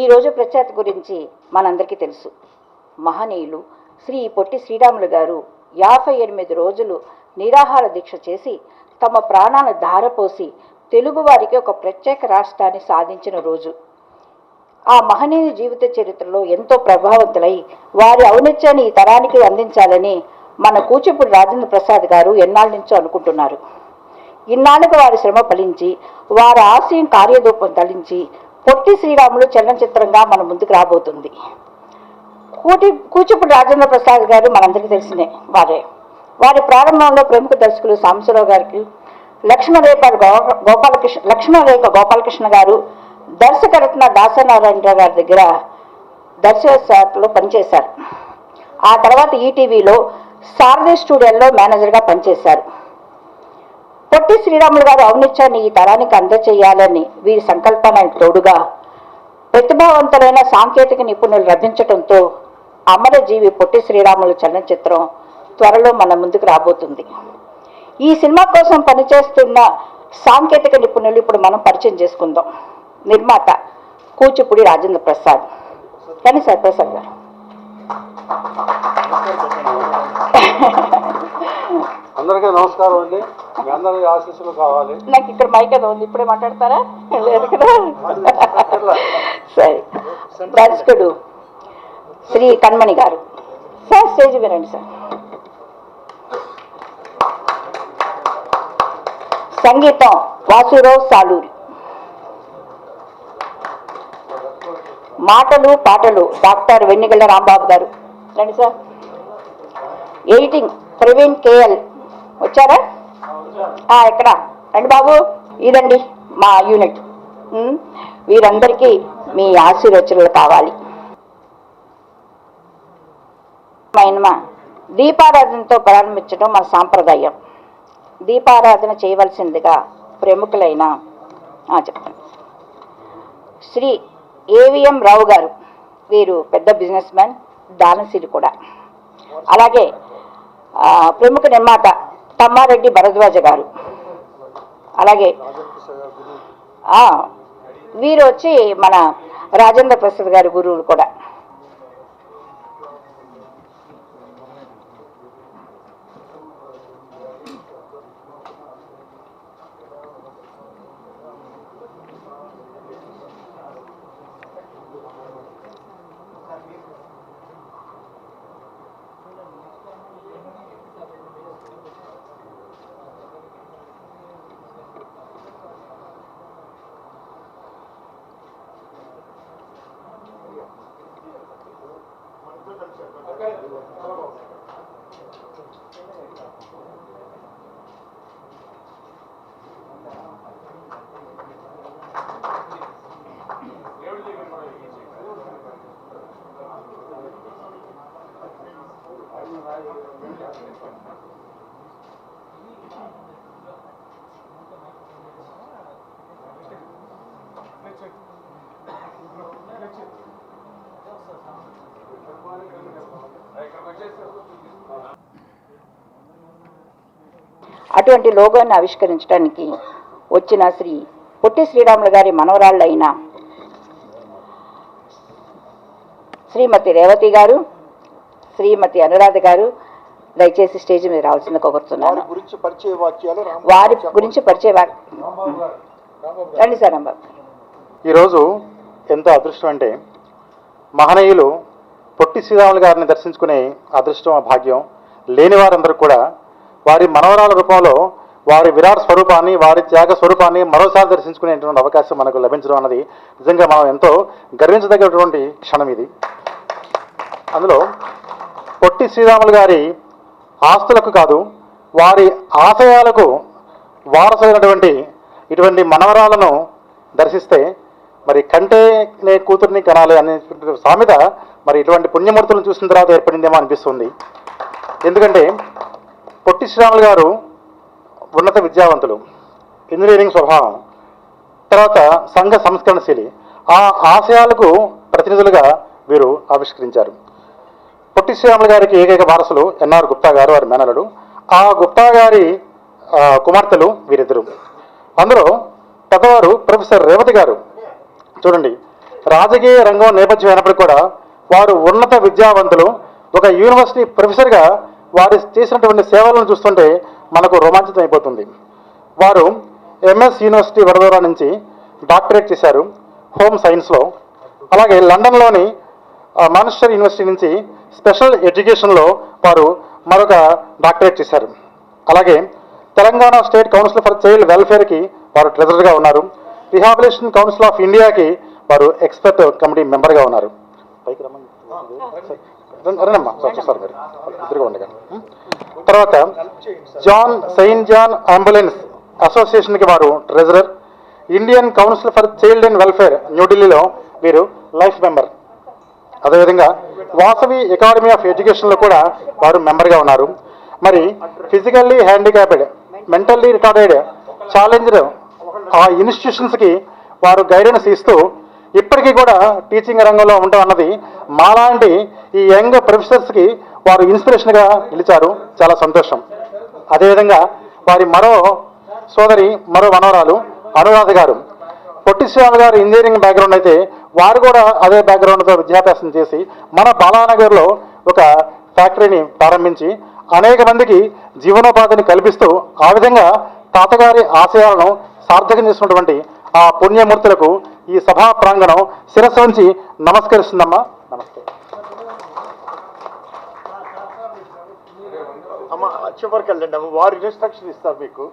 ఈరోజు ప్రఖ్యాతి గురించి మనందరికీ తెలుసు. మహనీయులు శ్రీ పొట్టి శ్రీరాములు గారు 58 రోజులు నిరాహార దీక్ష చేసి తమ ప్రాణాలను ధారపోసి తెలుగువారికి ఒక ప్రత్యేక రాష్ట్రాన్ని సాధించిన రోజు. ఆ మహనీయ జీవిత చరిత్రలో ఎంతో ప్రభావితులై వారి ఔన్నత్యాన్ని ఈ తరానికి అందించాలని మన కూచిపూడి రాజేంద్ర ప్రసాద్ గారు ఎన్నాళ్ళ నుంచో అనుకుంటున్నారు. ఇన్నాళ్ళకు వారి శ్రమ ఫలించి వారి ఆశయం కార్యరూపం తలించి పొట్టి శ్రీరాములు చలనచిత్రంగా మన ముందుకు రాబోతుంది. కూచిపూడి రాజేంద్ర ప్రసాద్ గారు మనందరికీ తెలిసినే వారి ప్రారంభంలో ప్రముఖ దర్శకులు సాంబశివరావు గారికి లక్ష్మణరేఖ గోపాలకృష్ణ గారు, దర్శకరత్న దాసనారాయణరావు గారి దగ్గర దర్శకత్వంలో పనిచేశారు. ఆ తర్వాత ఈటీవీలో సారథి స్టూడియోలో మేనేజర్గా పనిచేశారు. పొట్టి శ్రీరాములు గారు ఔన్నత్యాన్ని ఈ తరానికి అందచేయాలని వీరి సంకల్పానికి తోడుగా ప్రతిభావంతులైన సాంకేతిక నిపుణులు లభించడంతో అమరజీవి పొట్టి శ్రీరాములు చలనచిత్రం త్వరలో మన ముందుకు రాబోతుంది. ఈ సినిమా కోసం పనిచేస్తున్న సాంకేతిక నిపుణులు ఇప్పుడు మనం పరిచయం చేసుకుందాం. నిర్మాత కూచిపూడి రాజేంద్ర ప్రసాద్. కానీ సార్ ప్రసాద్ గారు అందరికీ నమస్కారం అండి. మీ అందరి ఆశీస్సులు కావాలి. నాకు ఇక్కడ మైక్ ఏదో ఉంది, ఇప్పుడే మాట్లాడతారా? లేదు కదా. సరే, దర్శకుడు శ్రీ కణ్మణి గారు. సార్ స్టేజ్ వినండి సార్. సంగీతం వాసురావు సాలూరి. మాటలు పాటలు డాక్టర్ వెన్నిగళ్ల రాంబాబు గారు. రండి సార్. Editing Praveen KL. వచ్చారా? ఎక్కడ రండి బాబు. ఇదండి మా యూనిట్. వీరందరికీ మీ ఆశీర్వచనలు కావాలి. దీపారాధనతో ప్రారంభించడం మన సాంప్రదాయం. దీపారాధన చేయవలసిందిగా ప్రముఖులైన చెప్పండి శ్రీ ఏవిఎం రావు గారు. వీరు పెద్ద బిజినెస్ మ్యాన్, దానశీలి కూడా. అలాగే ప్రముఖ నిర్మాత తమ్మారెడ్డి భరద్వాజ గారు. అలాగే వీరు వచ్చి మన రాజేంద్ర ప్రసాద్ గారి గురువులు కూడా. అటువంటి లోగోని ఆవిష్కరించడానికి వచ్చిన శ్రీ పొట్టి శ్రీరాములు గారి మనవరాళ్ళైన శ్రీమతి రేవతి గారు, శ్రీమతి అనురాధ గారు దయచేసి స్టేజ్ మీద రావాల్సింది కోరుతున్నాను. వారి గురించి పరిచయ రండి సార్. రాంబాబు, ఈరోజు ఎంతో అదృష్టం అంటే మహనీయులు పొట్టి శ్రీరాములు గారిని దర్శించుకునే అదృష్టం, భాగ్యం లేని వారందరూ కూడా వారి మనవరాల రూపంలో వారి విరాట్ స్వరూపాన్ని, వారి త్యాగ స్వరూపాన్ని మరోసారి దర్శించుకునేటువంటి అవకాశం మనకు లభించడం అన్నది నిజంగా మనం ఎంతో గర్వించదగినటువంటి క్షణం ఇది. అందులో పొట్టి శ్రీరాములు గారి ఆస్తులకు కాదు, వారి ఆశయాలకు వారసులైనటువంటి ఇటువంటి మనవరాలను దర్శిస్తే మరి కంటే నే కూతుర్ని కనాలి అనే సామెత మరి ఇటువంటి పుణ్యమూర్తులను చూసిన తర్వాత ఏర్పడిందేమో అనిపిస్తుంది. ఎందుకంటే పొట్టి శ్రీరాములు గారు ఉన్నత విద్యావంతులు, ఇంజనీరింగ్ స్వభావం, తర్వాత సంఘ సంస్కరణశీలి. ఆ ఆశయాలకు ప్రతినిధులుగా వీరు ఆవిష్కరించారు. పొట్టి శ్రీరాములు గారికి ఏకైక వారసులు ఎన్ఆర్ గుప్తా గారు, వారి మేనలుడు. ఆ గుప్తా గారి కుమార్తెలు వీరిద్దరు. అందులో పెద్దవారు ప్రొఫెసర్ రేవతి గారు. చూడండి, రాజకీయ రంగం నేపథ్యం అయినప్పటికీ కూడా వారు ఉన్నత విద్యావంతులు. ఒక యూనివర్సిటీ ప్రొఫెసర్గా వారు చేసినటువంటి సేవలను చూస్తుంటే మనకు రోమాంచితం అయిపోతుంది. వారు ఎంఎస్ యూనివర్సిటీ వడోదరా నుంచి డాక్టరేట్ చేశారు హోమ్ సైన్స్లో. అలాగే లండన్లోని మాన్స్టర్ యూనివర్సిటీ నుంచి స్పెషల్ ఎడ్యుకేషన్లో వారు మరొక డాక్టరేట్ చేశారు. అలాగే Telangana state council for child వెల్ఫేర్కి వారు ట్రెజరర్గా ఉన్నారు. రిహాబిలిటేషన్ కౌన్సిల్ ఆఫ్ ఇండియాకి వారు ఎక్స్పర్ట్ కమిటీ మెంబర్గా ఉన్నారు. పైకి రమ్మని రండమ్మా సార్ మీరు ఎదురుగా ఉండగా. తర్వాత సెయింట్ జాన్ అంబులెన్స్ అసోసియేషన్కి వారు treasurer. Indian council for child and welfare న్యూఢిల్లీలో వీరు లైఫ్ మెంబర్. అదేవిధంగా వాసవి అకాడమీ ఆఫ్ ఎడ్యుకేషన్లో కూడా వారు మెంబర్గా ఉన్నారు. మరి physically handicapped, mentally retarded, challenged ఆ ఇన్స్టిట్యూషన్స్కి వారు గైడెన్స్ ఇస్తూ ఇప్పటికీ కూడా టీచింగ్ రంగంలో ఉండటం అన్నది మాలాంటి ఈ యంగ్ ప్రొఫెసర్స్కి వారు ఇన్స్పిరేషన్గా నిలిచారు. చాలా సంతోషం. అదేవిధంగా వారి మరో సోదరి, మరో మనవరాలు అనురాధ గారు. పొట్టి శ్రీరాములు గారు ఇంజనీరింగ్ బ్యాక్గ్రౌండ్ అయితే వారు కూడా అదే బ్యాక్గ్రౌండ్తో విద్యాభ్యాసం చేసి మన బాలానగర్లో ఒక ఫ్యాక్టరీని ప్రారంభించి అనేక మందికి జీవనోపాధిని కల్పిస్తూ ఆ విధంగా తాతగారి ఆశయాలను సార్థకం చేసినటువంటి ఆ పుణ్యమూర్తులకు ఈ సభా ప్రాంగణం శిరస్సు ఉంచి నమస్కరిస్తుందమ్మా. నమస్తే అమ్మ. చివరికి వెళ్ళండి అమ్మ, వారు ఇన్స్ట్రక్షన్ ఇస్తారు మీకు.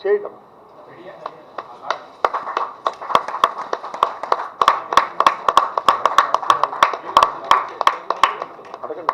చేయడం అడగండి.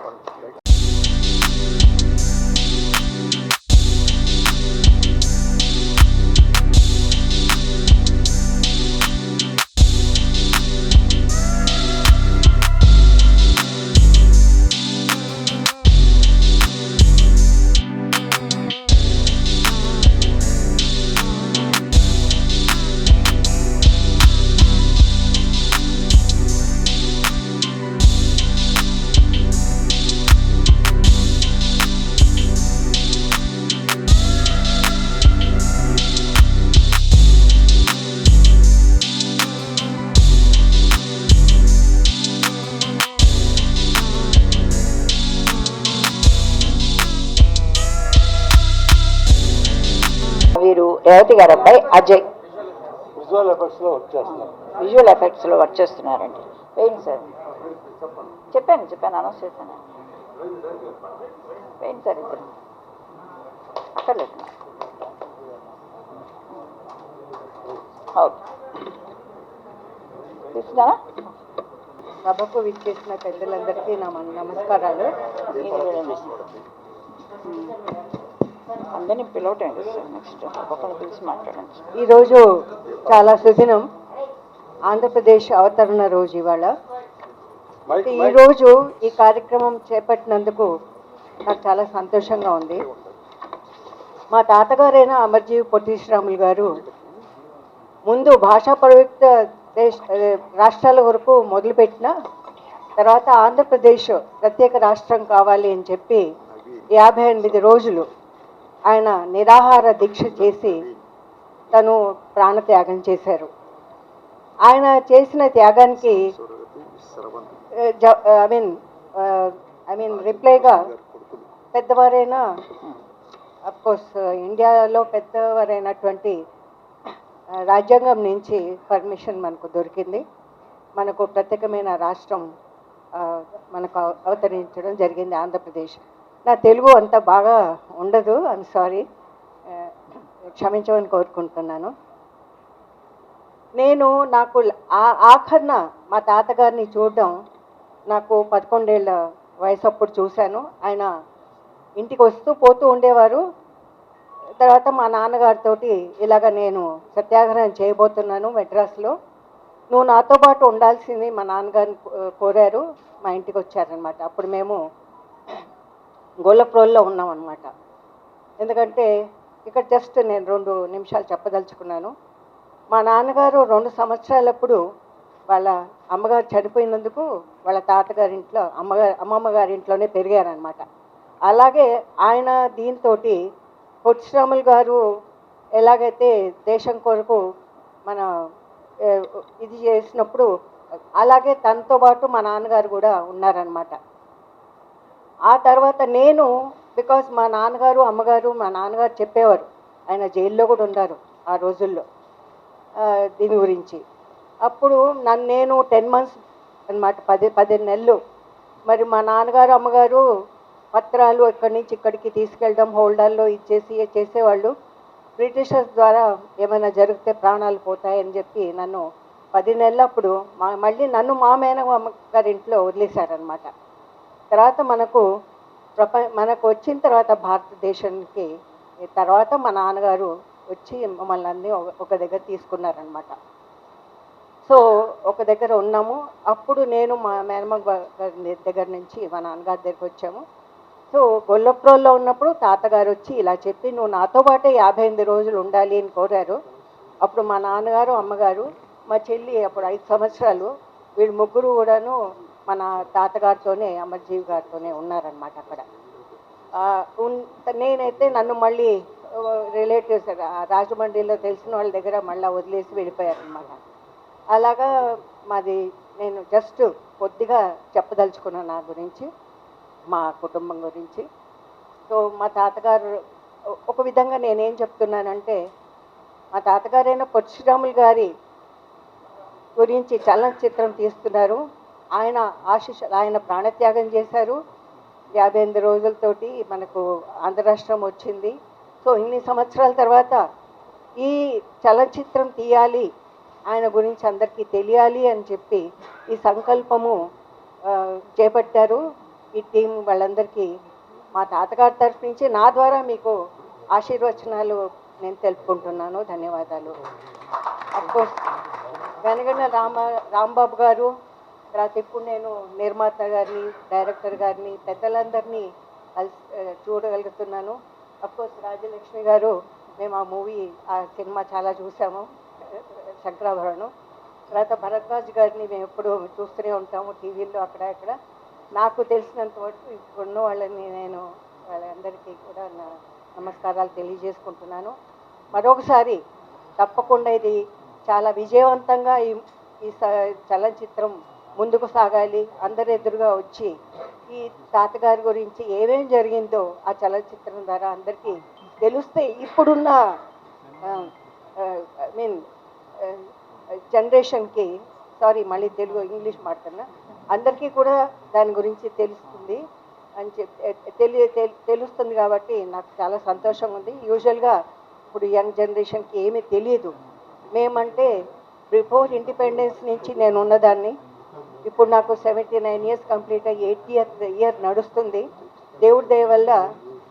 వీరు రేవతి గారి అబ్బాయి అజయ్ విజువల్ ఎఫెక్ట్స్లో వర్క్ చేస్తున్నారు. విజువల్ ఎఫెక్ట్స్లో వర్క్ చేస్తున్నారండి. వేయండి సార్. చెప్పాను అనౌన్స్ చేశాను. వేయండి సార్. ఇద్దరు అక్కర్లేదు. ఓకే తీసుకున్నారా? సభకు విచ్చేసిన పెద్దలందరికీ నా నమస్కారాలు. అందరినీ పిలవటండి సార్. నెక్స్ట్ ఒక్కొక్కరు పిలిచి మాట్లాడండి. ఈరోజు చాలా సుదినం, ఆంధ్రప్రదేశ్ అవతరణ రోజు ఇవాళ. ఈరోజు ఈ కార్యక్రమం చేపట్టినందుకు నాకు చాలా సంతోషంగా ఉంది. మా తాతగారైన అమర్జీవి పొట్టి శ్రీరాములు గారు ముందు భాషా ప్రయుక్త రాష్ట్రాల వరకు మొదలుపెట్టిన తర్వాత ఆంధ్రప్రదేశ్ ప్రత్యేక రాష్ట్రం కావాలి అని చెప్పి 58 రోజులు ఆయన నిరాహార దీక్ష చేసి తను ప్రాణత్యాగం చేశారు. ఆయన చేసిన త్యాగానికి రిప్లైగా పెద్దవారైన అఫ్కోర్స్ ఇండియాలో పెద్దవారైనటువంటి రాజ్యాంగం నుంచి పర్మిషన్ మనకు దొరికింది. మనకు ప్రత్యేకమైన రాష్ట్రం మనకు అవతరించడం జరిగింది, ఆంధ్రప్రదేశ్. నా తెలుగు అంత బాగా ఉండదు, ఐఎమ్ సారీ, క్షమించమని కోరుకుంటున్నాను. నాకు ఆఖరణ మా తాతగారిని చూడడం నాకు 11 ఏళ్ళ వయసు అప్పుడు చూశాను. ఆయన ఇంటికి వస్తూ పోతూ ఉండేవారు. తర్వాత మా నాన్నగారితో ఇలాగ నేను సత్యాగ్రహం చేయబోతున్నాను మెడ్రాస్లో, నువ్వు నాతో పాటు ఉండాల్సింది మా నాన్నగారిని కోరారు. మా ఇంటికి వచ్చారనమాట. అప్పుడు మేము గొల్లప్రోల్లో ఉన్నాం అనమాట. ఎందుకంటే ఇక్కడ జస్ట్ నేను 2 నిమిషాలు చెప్పదలుచుకున్నాను. మా నాన్నగారు 2 సంవత్సరాలప్పుడు వాళ్ళ అమ్మగారు చనిపోయినందుకు వాళ్ళ తాతగారింట్లో అమ్మమ్మ గారింట్లోనే పెరిగారనమాట. అలాగే ఆయన దీంతో పొట్టి శ్రీరాములు గారు ఎలాగైతే దేశం కొరకు మన ఏ, ఇది చేసినప్పుడు అలాగే తనతో పాటు మా నాన్నగారు కూడా ఉన్నారనమాట. ఆ తర్వాత నేను బికాస్ మా నాన్నగారు అమ్మగారు మా నాన్నగారు చెప్పేవారు, ఆయన జైల్లో కూడా ఉన్నారు ఆ రోజుల్లో దీని గురించి. అప్పుడు నేను 10 months అనమాట, 15 నెలలు. మరి మా నాన్నగారు అమ్మగారు పత్రాలు ఇక్కడి నుంచి ఇక్కడికి తీసుకెళ్ళడం, హోల్డర్లో ఇచ్చేసి చేసేవాళ్ళు. బ్రిటిషర్స్ ద్వారా ఏమైనా జరిగితే ప్రాణాలు పోతాయని చెప్పి నన్ను 10 నెలలప్పుడు మళ్ళీ నన్ను మా మేనమామ గారి ఇంట్లో వదిలేశారనమాట. తర్వాత మనకు వచ్చిన తర్వాత భారతదేశానికి తర్వాత మా నాన్నగారు వచ్చి మమ్మల్ని అన్నీ ఒక దగ్గర తీసుకున్నారనమాట. సో ఒక దగ్గర ఉన్నాము. అప్పుడు నేను మా మేనమామ గారి దగ్గర నుంచి మా నాన్నగారి దగ్గరికి వచ్చాము. సో గొల్లప్రోల్లో ఉన్నప్పుడు తాతగారు వచ్చి ఇలా చెప్పి నువ్వు నాతో పాటే 58 రోజులు ఉండాలి అని కోరారు. అప్పుడు మా నాన్నగారు అమ్మగారు మా చెల్లి అప్పుడు 5 సంవత్సరాలు, వీళ్ళు ముగ్గురు కూడాను మన తాతగారితోనే అమర్జీవి గారితోనే ఉన్నారనమాట అక్కడ. నేనైతే నన్ను మళ్ళీ రిలేటివ్స్ రాజమండ్రిలో తెలిసిన వాళ్ళ దగ్గర మళ్ళీ వదిలేసి వెళ్ళిపోయారనమాట. అలాగా మాది నేను జస్ట్ కొద్దిగా చెప్పదలుచుకున్నాను నా గురించి, మా కుటుంబం గురించి. సో మా తాతగారు ఒక విధంగా నేనేం చెప్తున్నానంటే, మా తాతగారైన పరశురాములు గారి గురించి చలనచిత్రం తీస్తున్నారు. ఆయన ప్రాణత్యాగం చేశారు. 58 రోజులతోటి మనకు ఆంధ్ర రాష్ట్రం వచ్చింది. సో ఇన్ని సంవత్సరాల తర్వాత ఈ చలనచిత్రం తీయాలి, ఆయన గురించి అందరికీ తెలియాలి అని చెప్పి ఈ సంకల్పము చేపట్టారు. ఈ టీం వాళ్ళందరికీ మా తాతగారి తరఫు నుంచి నా ద్వారా మీకు ఆశీర్వచనాలు నేను తెలుపుకుంటున్నాను. ధన్యవాదాలు. అఫ్కోర్స్ వెనగన రాంబాబు గారు, తర్వాత ఇప్పుడు నేను నిర్మాత గారిని, డైరెక్టర్ గారిని, పెద్దలందరినీ చూడగలుగుతున్నాను. అఫ్కోర్స్ రాజలక్ష్మి గారు, మేము ఆ సినిమా చాలా చూసాము, శంకరాభరణం. తర్వాత భరద్వాజ్ గారిని మేము ఎప్పుడు చూస్తూనే ఉంటాము టీవీల్లో అక్కడ ఇక్కడ. నాకు తెలిసినంత వరకు ఇప్పుడున్న వాళ్ళని నేను వాళ్ళందరికీ కూడా నా నమస్కారాలు తెలియజేసుకుంటున్నాను. మరొకసారి తప్పకుండా ఇది చాలా విజయవంతంగా ఈ చలనచిత్రం ముందుకు సాగాలి. అందరి ఎదురుగా వచ్చి ఈ తాతగారి గురించి ఏమేం జరిగిందో ఆ చలనచిత్రం ద్వారా అందరికీ తెలిస్తే ఇప్పుడున్న జనరేషన్కి, మళ్ళీ ఇంగ్లీష్ మాట్లాడినా, అందరికీ కూడా దాని గురించి తెలుస్తుంది అని తెలుస్తుంది. కాబట్టి నాకు చాలా సంతోషంగా ఉంది. యూజువల్గా ఇప్పుడు యంగ్ జనరేషన్కి ఏమీ తెలియదు. మేమంటే బిఫోర్ ఇండిపెండెన్స్ నుంచి నేను ఉన్నదాన్ని. ఇప్పుడు నాకు 79 years కంప్లీట్ అయ్యి 80th year నడుస్తుంది. దేవుడి దయ వల్ల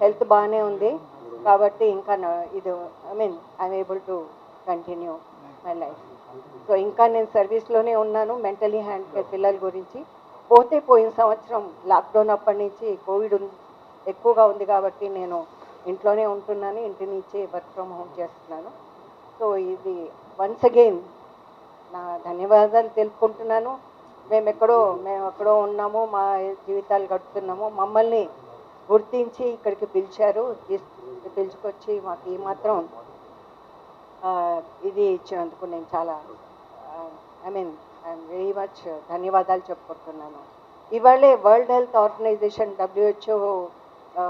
హెల్త్ బాగానే ఉంది. కాబట్టి ఇంకా ఇది I'm able to continue my life. So ఇంకా నేను సర్వీస్లోనే ఉన్నాను. మెంటలీ హ్యాండిక్యాప్ పిల్లల గురించి పోయిన సంవత్సరం లాక్డౌన్ అప్పటి నుంచి కోవిడ్ ఎక్కువగా ఉంది కాబట్టి నేను ఇంట్లోనే ఉంటున్నాను. ఇంటి నుంచి వర్క్ ఫ్రమ్ హోమ్ చేస్తున్నాను. సో ఇది వన్స్ అగైన్ నా ధన్యవాదాలు తెలుపుకుంటున్నాను. మేము ఎక్కడో ఉన్నాము, మా జీవితాలు గడుపుతున్నాము. మమ్మల్ని గుర్తించి ఇక్కడికి పిలుచుకొచ్చి మాకు ఈ మాత్రం ఇది ఇచ్చినందుకు నేను చాలా ఐఎమ్ వెరీ మచ్ ధన్యవాదాలు చెప్పుకుంటున్నాను. ఇవాళే వరల్డ్ హెల్త్ ఆర్గనైజేషన్ WHO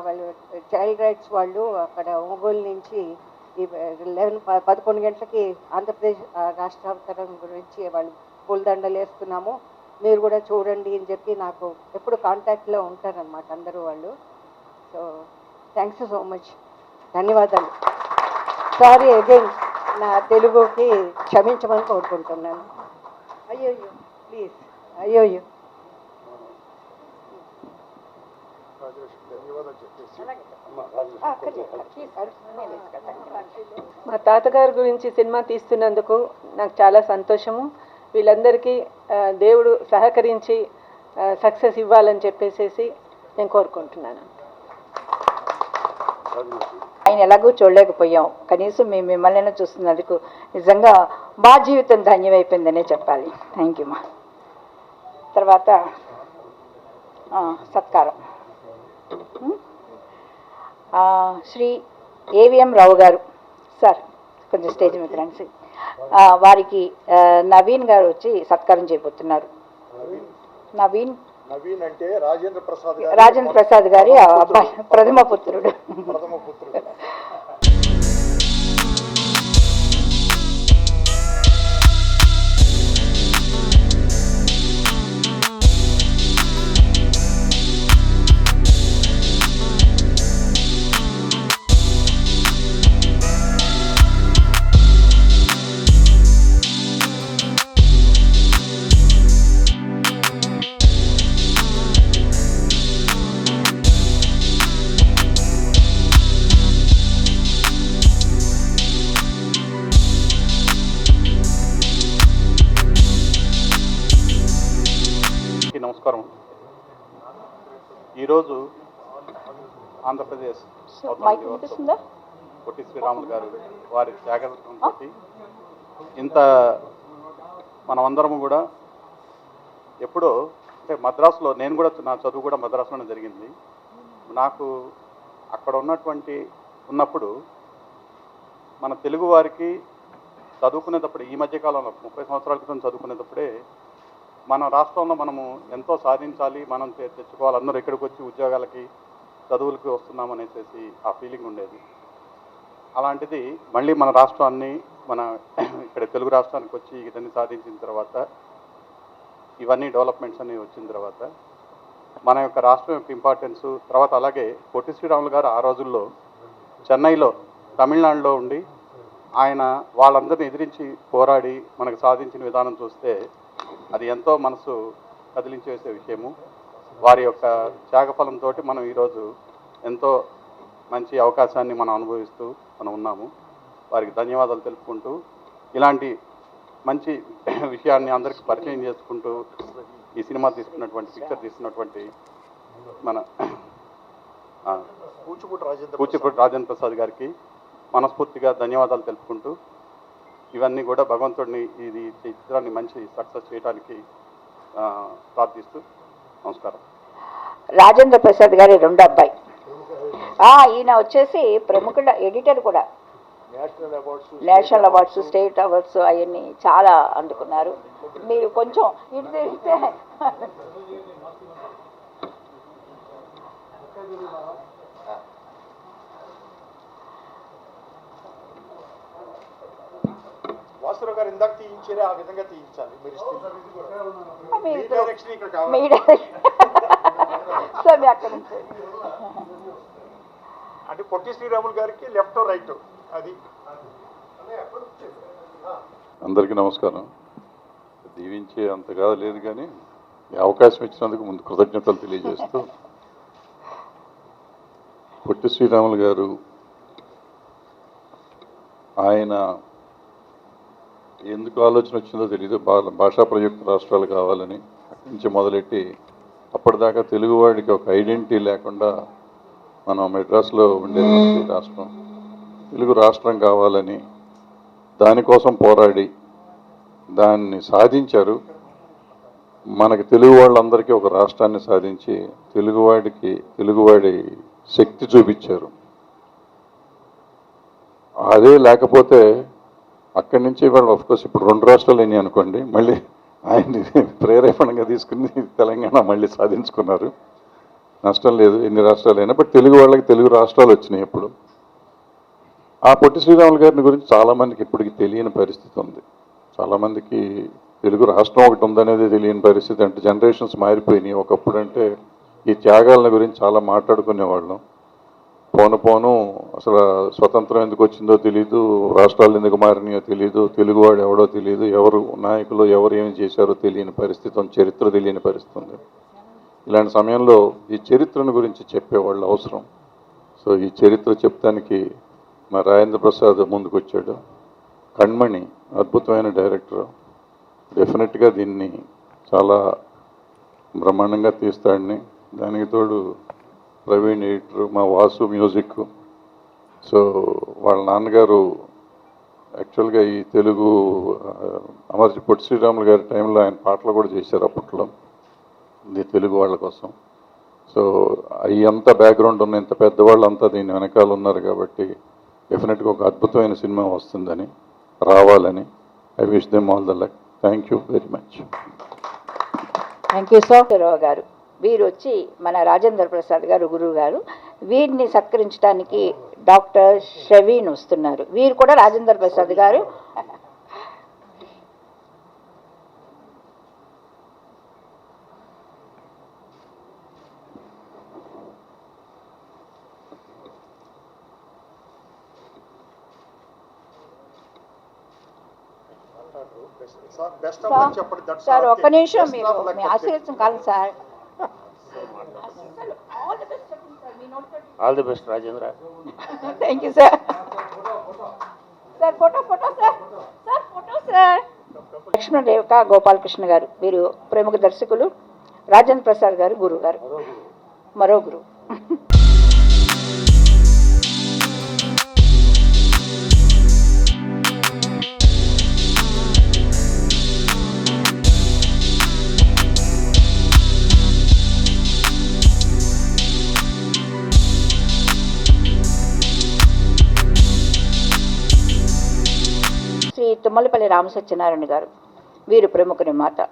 వాళ్ళు చైల్డ్ రైట్స్ వాళ్ళు అక్కడ ఒంగోలు నుంచి 11 గంటలకి ఆంధ్రప్రదేశ్ రాష్ట్రావతరణ గురించి వాళ్ళు పూలదండలు వేస్తున్నాము, మీరు కూడా చూడండి అని చెప్పి నాకు ఎప్పుడు కాంటాక్ట్లో ఉంటారనమాట అందరూ వాళ్ళు. సో థ్యాంక్స్ సో మచ్, ధన్యవాదాలు. సారీ అగైన్, నా తెలుగుకి క్షమించమని కోరుకుంటున్నాను. అయ్యోయ్యో ప్లీజ్, అయ్యోయ్యో. మా తాతగారి గురించి సినిమా తీస్తున్నందుకు నాకు చాలా సంతోషము. వీళ్ళందరికీ దేవుడు సహకరించి సక్సెస్ ఇవ్వాలని చెప్పేసి నేను కోరుకుంటున్నాను. ఆయన ఎలాగూ చూడలేకపోయాం, కనీసం మేము మిమ్మల్ని చూస్తున్నందుకు నిజంగా మా జీవితం ధన్యమైపోయిందనే చెప్పాలి. థ్యాంక్ యూ మా. తర్వాత సత్కారం శ్రీ AVM రావు గారు సార్. కొంచెం స్టేజ్ మీద రండి. వారికి నవీన్ గారు వచ్చి సత్కారం చేయబోతున్నారు. నవీన్ నవీన్ అంటే రాజేంద్ర ప్రసాద్ రాజేంద్ర ప్రసాద్ గారి అబ్బాయి, ప్రథమ పుత్రుడు. నమస్కారం. ఈరోజు ఆంధ్రప్రదేశ్ పొట్టి శ్రీరాములు గారు వారి త్యాగంతో ఇంత మనమందరము కూడా ఎప్పుడో అంటే మద్రాసులో, నేను కూడా నా చదువు కూడా మద్రాసులోనే జరిగింది. నాకు అక్కడ ఉన్నప్పుడు మన తెలుగు వారికి చదువుకునేటప్పుడు, ఈ మధ్యకాలంలో 30 సంవత్సరాల క్రితం చదువుకునేటప్పుడే మన రాష్ట్రంలో మనము ఎంతో సాధించాలి, మనం తెచ్చుకోవాలి, అందరూ ఎక్కడికి వచ్చి ఉద్యోగాలకి చదువులకి వస్తున్నామనేసి ఆ ఫీలింగ్ ఉండేది. అలాంటిది మళ్ళీ మన రాష్ట్రాన్ని, మన ఇక్కడ తెలుగు రాష్ట్రానికి వచ్చి ఇవన్నీ సాధించిన తర్వాత, ఇవన్నీ డెవలప్మెంట్స్ అన్నీ వచ్చిన తర్వాత మన యొక్క రాష్ట్రం యొక్క ఇంపార్టెన్సు, తర్వాత అలాగే పొట్టి శ్రీరాములు గారు ఆ రోజుల్లో చెన్నైలో, తమిళనాడులో ఉండి ఆయన వాళ్ళందరినీ ఎదిరించి పోరాడి మనకు సాధించిన విధానం చూస్తే అది ఎంతో మనసు కదిలించేసే విషయము. వారి యొక్క త్యాగఫలంతో మనం ఈరోజు ఎంతో మంచి అవకాశాన్ని మనం అనుభవిస్తూ మనం ఉన్నాము. వారికి ధన్యవాదాలు తెలుపుకుంటూ, ఇలాంటి మంచి విషయాన్ని అందరికీ పరిచయం చేసుకుంటూ ఈ సినిమా పిక్చర్ తీసుకున్నటువంటి మన కూచిపూడి రాజేంద్ర ప్రసాద్ గారికి మనస్ఫూర్తిగా ధన్యవాదాలు తెలుపుకుంటూ, ఇవన్నీ కూడా భగవంతుడిని ఈ చిత్రాన్ని మంచి సక్సెస్ చేయడానికి ప్రార్థిస్తూ నమస్కారం. రాజేంద్ర ప్రసాద్ గారి రెండో అబ్బాయి. ఈయన వచ్చేసి ప్రముఖ ఎడిటర్ కూడా. నేషనల్ అవార్డ్స్, స్టేట్ అవార్డ్స్ అవన్నీ చాలా అందుకున్నారు. మీరు కొంచెం ఇటు తిరిగితే వాసురావు గారు ఇందాక తీయించారే ఆ విధంగా తీయించాలి. మీరు అంటే పొట్టి శ్రీరాములు గారికి లెఫ్ట్ రైట్ అది. అందరికీ నమస్కారం. దీవించే అంతగా లేదు కానీ ఈ అవకాశం ఇచ్చినందుకు ముందు కృతజ్ఞతలు తెలియజేస్తూ, పొట్టి శ్రీరాములు గారు ఆయన ఎందుకు ఆలోచన వచ్చిందో తెలియదు. భాషా ప్రయుక్త రాష్ట్రాలు కావాలని అక్కడి నుంచి మొదలెట్టి అప్పటిదాకా తెలుగువాడికి ఒక ఐడెంటిటీ లేకుండా మనం మెడ్రాస్లో ఉండేది రాష్ట్రం, తెలుగు రాష్ట్రం కావాలని దానికోసం పోరాడి దాన్ని సాధించారు. మనకి తెలుగు వాళ్ళందరికీ ఒక రాష్ట్రాన్ని సాధించి తెలుగువాడి శక్తి చూపించారు. అదే లేకపోతే అక్కడి నుంచి వాళ్ళు ఆఫ్కోర్స్ ఇప్పుడు 2 రాష్ట్రాలు అయినాయి అనుకోండి, మళ్ళీ ఆయన్ని ప్రేరేపణగా తీసుకుని తెలంగాణ మళ్ళీ సాధించుకున్నారు. నష్టం లేదు ఎన్ని రాష్ట్రాలైనా, బట్ తెలుగు వాళ్ళకి తెలుగు రాష్ట్రాలు వచ్చినాయి. ఇప్పుడు ఆ పొట్టి శ్రీరాములు గారిని గురించి చాలామందికి ఇప్పటికి తెలియని పరిస్థితి ఉంది. చాలామందికి తెలుగు రాష్ట్రం ఒకటి ఉందనేది తెలియని పరిస్థితి. అంటే జనరేషన్స్ మారిపోయినాయి. ఒకప్పుడు అంటే ఈ త్యాగాల గురించి చాలా మాట్లాడుకునేవాళ్ళం. పోను అసలు స్వతంత్రం ఎందుకు వచ్చిందో తెలీదు, రాష్ట్రాలు ఎందుకు మారినాయో తెలీదు, తెలుగువాడు ఎవడో తెలియదు, ఎవరు నాయకులు ఎవరు ఏమి చేశారో తెలియని పరిస్థితి ఉంది, చరిత్ర తెలియని పరిస్థితి ఉంది. ఇలాంటి సమయంలో ఈ చరిత్రను గురించి చెప్పేవాళ్ళు అవసరం. సో ఈ చరిత్ర చెప్తానికి మా రాజేంద్ర ప్రసాద్ ముందుకు వచ్చాడు. కణ్మణి అద్భుతమైన డైరెక్టర్, డెఫినెట్గా దీన్ని చాలా బ్రహ్మాండంగా తీస్తాడని. దానికి తోడు ప్రవీణ్ ఎడిటర్, మా వాసు మ్యూజిక్. సో వాళ్ళ నాన్నగారు యాక్చువల్గా ఈ తెలుగు అమర్జీ పొట్టి శ్రీరాములు గారి టైంలో ఆయన పాటలు కూడా చేశారు అప్పట్లో, ఇది తెలుగు వాళ్ళ కోసం. సో అవి అంతా బ్యాక్గ్రౌండ్ ఉన్న ఇంత పెద్దవాళ్ళు అంతా దీని వెనకాల ఉన్నారు కాబట్టి డెఫినెట్గా ఒక అద్భుతమైన సినిమా వస్తుందని, రావాలని I wish them all the luck. Thank you very much. Thank you sir. Rao గారు వీరు వచ్చి మన రాజేంద్ర ప్రసాద్ గారు గురువు గారు, వీరిని సత్కరించడానికి డాక్టర్ షవీన్ వస్తున్నారు. వీరు కూడా రాజేంద్ర ప్రసాద్ గారు బెస్ట్ ఆఫ్ లక్ చెప్పండి. That's sir all. ఒక్క నిమిషం, Best మీరు of luck మీ చెప్పండి. ఆశీర్వచనం కాదు sir. All the best Rajendra. Thank you sir. Sir photo photo sir, sir photo sir. Lakshmana Revaka Gopalakrishna గారు, వీరు ప్రముఖ దర్శకులు. రాజేంద్ర ప్రసాద్ గారు గురువు గారు, మరో గురువు. శ్రీ తుమ్మలపల్లి రామసత్యనారాయణ గారు, వీరు ప్రముఖ నిర్మాత.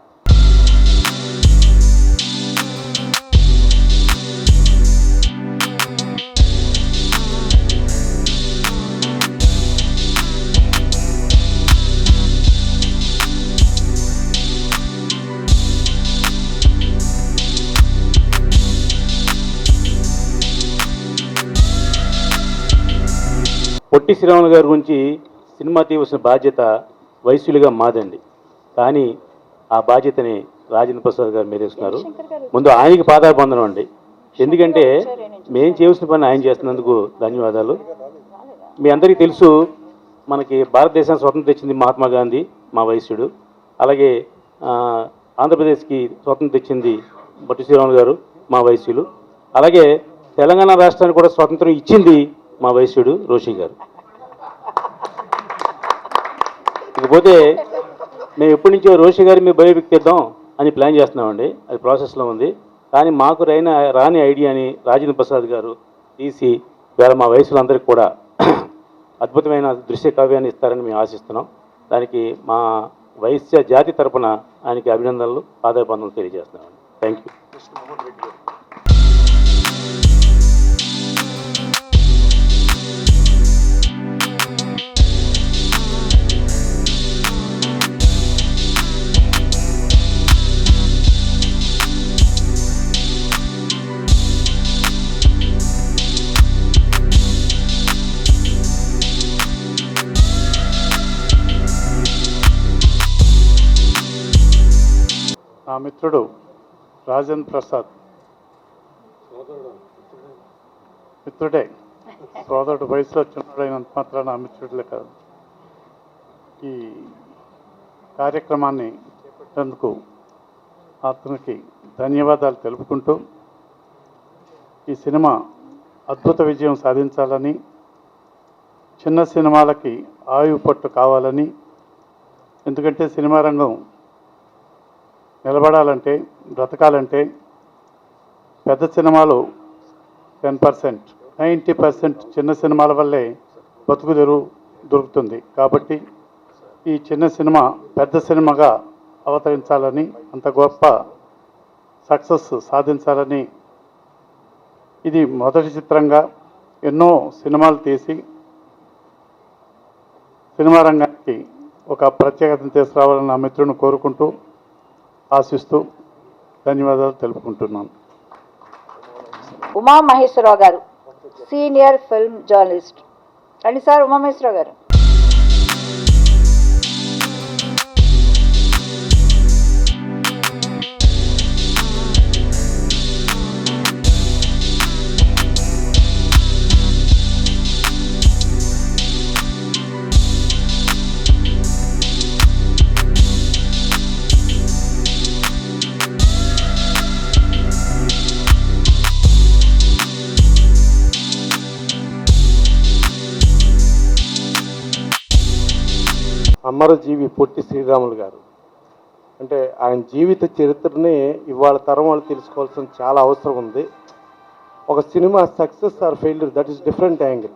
పొట్టి శ్రీరాములు గారి గురించి సినిమా తీయవలసిన బాధ్యత వైశ్యులుగా మాదండి, కానీ ఆ బాధ్యతని రాజేంద్ర ప్రసాద్ గారు మీరేస్తున్నారు. ముందు ఆయనకి పాదాభివందనం అండి, ఎందుకంటే మేం చేయవలసిన పని ఆయన చేస్తున్నందుకు ధన్యవాదాలు. మీ అందరికీ తెలుసు, మనకి భారతదేశానికి స్వతంత్రం తెచ్చింది మహాత్మా గాంధీ, మా వైశ్యుడు. అలాగే ఆంధ్రప్రదేశ్కి స్వతంత్రం తెచ్చింది పొట్టి శ్రీరాములు గారు, మా వైశ్యులు. అలాగే తెలంగాణ రాష్ట్రానికి కూడా స్వతంత్రం ఇచ్చింది మా వైశ్యుడు రోషి గారు. ఇకపోతే మేము ఎప్పటి నుంచో రోషి గారి మీద బయోపిక్ తీద్దాం అని ప్లాన్ చేస్తున్నామండి, అది ప్రాసెస్లో ఉంది. కానీ మాకు రాని ఐడియాని రాజేంద్ర ప్రసాద్ గారు తీసి వేళ మా వయసులందరికీ కూడా అద్భుతమైన దృశ్య కావ్యాన్ని ఇస్తారని మేము ఆశిస్తున్నాం. దానికి మా వైశ్య జాతి తరపున ఆయనకి అభినందనలు, పాదాభివందనలు తెలియజేస్తున్నామండి. Thank you. నా మిత్రుడు రాజేంద్ర ప్రసాద్, మిత్రుడే, సోదరుడు, వయసులో చిన్నడైనంత మాత్రం నా మిత్రుడిలే కాదు. ఈ కార్యక్రమాన్ని చేపట్టేందుకు అతనికి ధన్యవాదాలు తెలుపుకుంటూ, ఈ సినిమా అద్భుత విజయం సాధించాలని, చిన్న సినిమాలకి ఆయువు పట్టు కావాలని, ఎందుకంటే సినిమా రంగం నిలబడాలంటే, బ్రతకాలంటే పెద్ద సినిమాలు 10%, 90% చిన్న సినిమాల వల్లే బతుకు దొరుకుతుంది. కాబట్టి ఈ చిన్న సినిమా పెద్ద సినిమాగా అవతరించాలని, అంత గొప్ప సక్సెస్ సాధించాలని, ఇది మొదటి చిత్రంగా ఎన్నో సినిమాలు తీసి సినిమా రంగానికి ఒక ప్రత్యేకతను తీసుకురావాలని నా మిత్రుని కోరుకుంటూ, ఆశిస్తూ ధన్యవాదాలు తెలుపుకుంటున్నాను. ఉమామహేశ్వరరావు గారు, సీనియర్ ఫిల్మ్ జర్నలిస్ట్. రండి సార్ ఉమామహేశ్వరరావు గారు. అమరజీవి పొట్టి శ్రీరాములు గారు అంటే ఆయన జీవిత చరిత్రని ఇవాళ తరం వాళ్ళు తెలుసుకోవాల్సిన చాలా అవసరం ఉంది. ఒక cinema success or failure, that is different angle.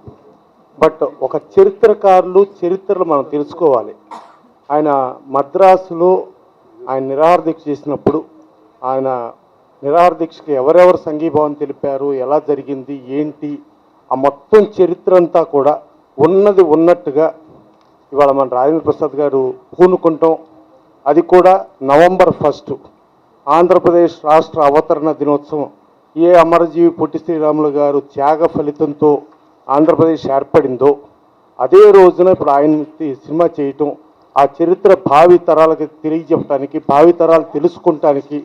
But ఒక చరిత్రకారులు చరిత్రలు మనం తెలుసుకోవాలి. ఆయన మద్రాసులో ఆయన నిరాహార దీక్ష చేసినప్పుడు ఆయన నిరాహార దీక్షకి ఎవరెవరు సంఘీభావం తెలిపారు, ఎలా జరిగింది, ఏంటి, ఆ మొత్తం చరిత్ర అంతా కూడా ఉన్నది ఉన్నట్టుగా ఇవాళ మన రాజేంద్ర ప్రసాద్ గారు పూనుకుంటాం. అది కూడా November 1 ఆంధ్రప్రదేశ్ రాష్ట్ర అవతరణ దినోత్సవం. ఏ అమరజీవి పొట్టి శ్రీరాములు గారు త్యాగ ఫలితంతో ఆంధ్రప్రదేశ్ ఏర్పడిందో అదే రోజున ఇప్పుడు ఆయన సినిమా చేయటం, ఆ చరిత్ర భావి తరాలకి తెలియజెప్పడానికి, భావి తరాలు తెలుసుకుంటానికి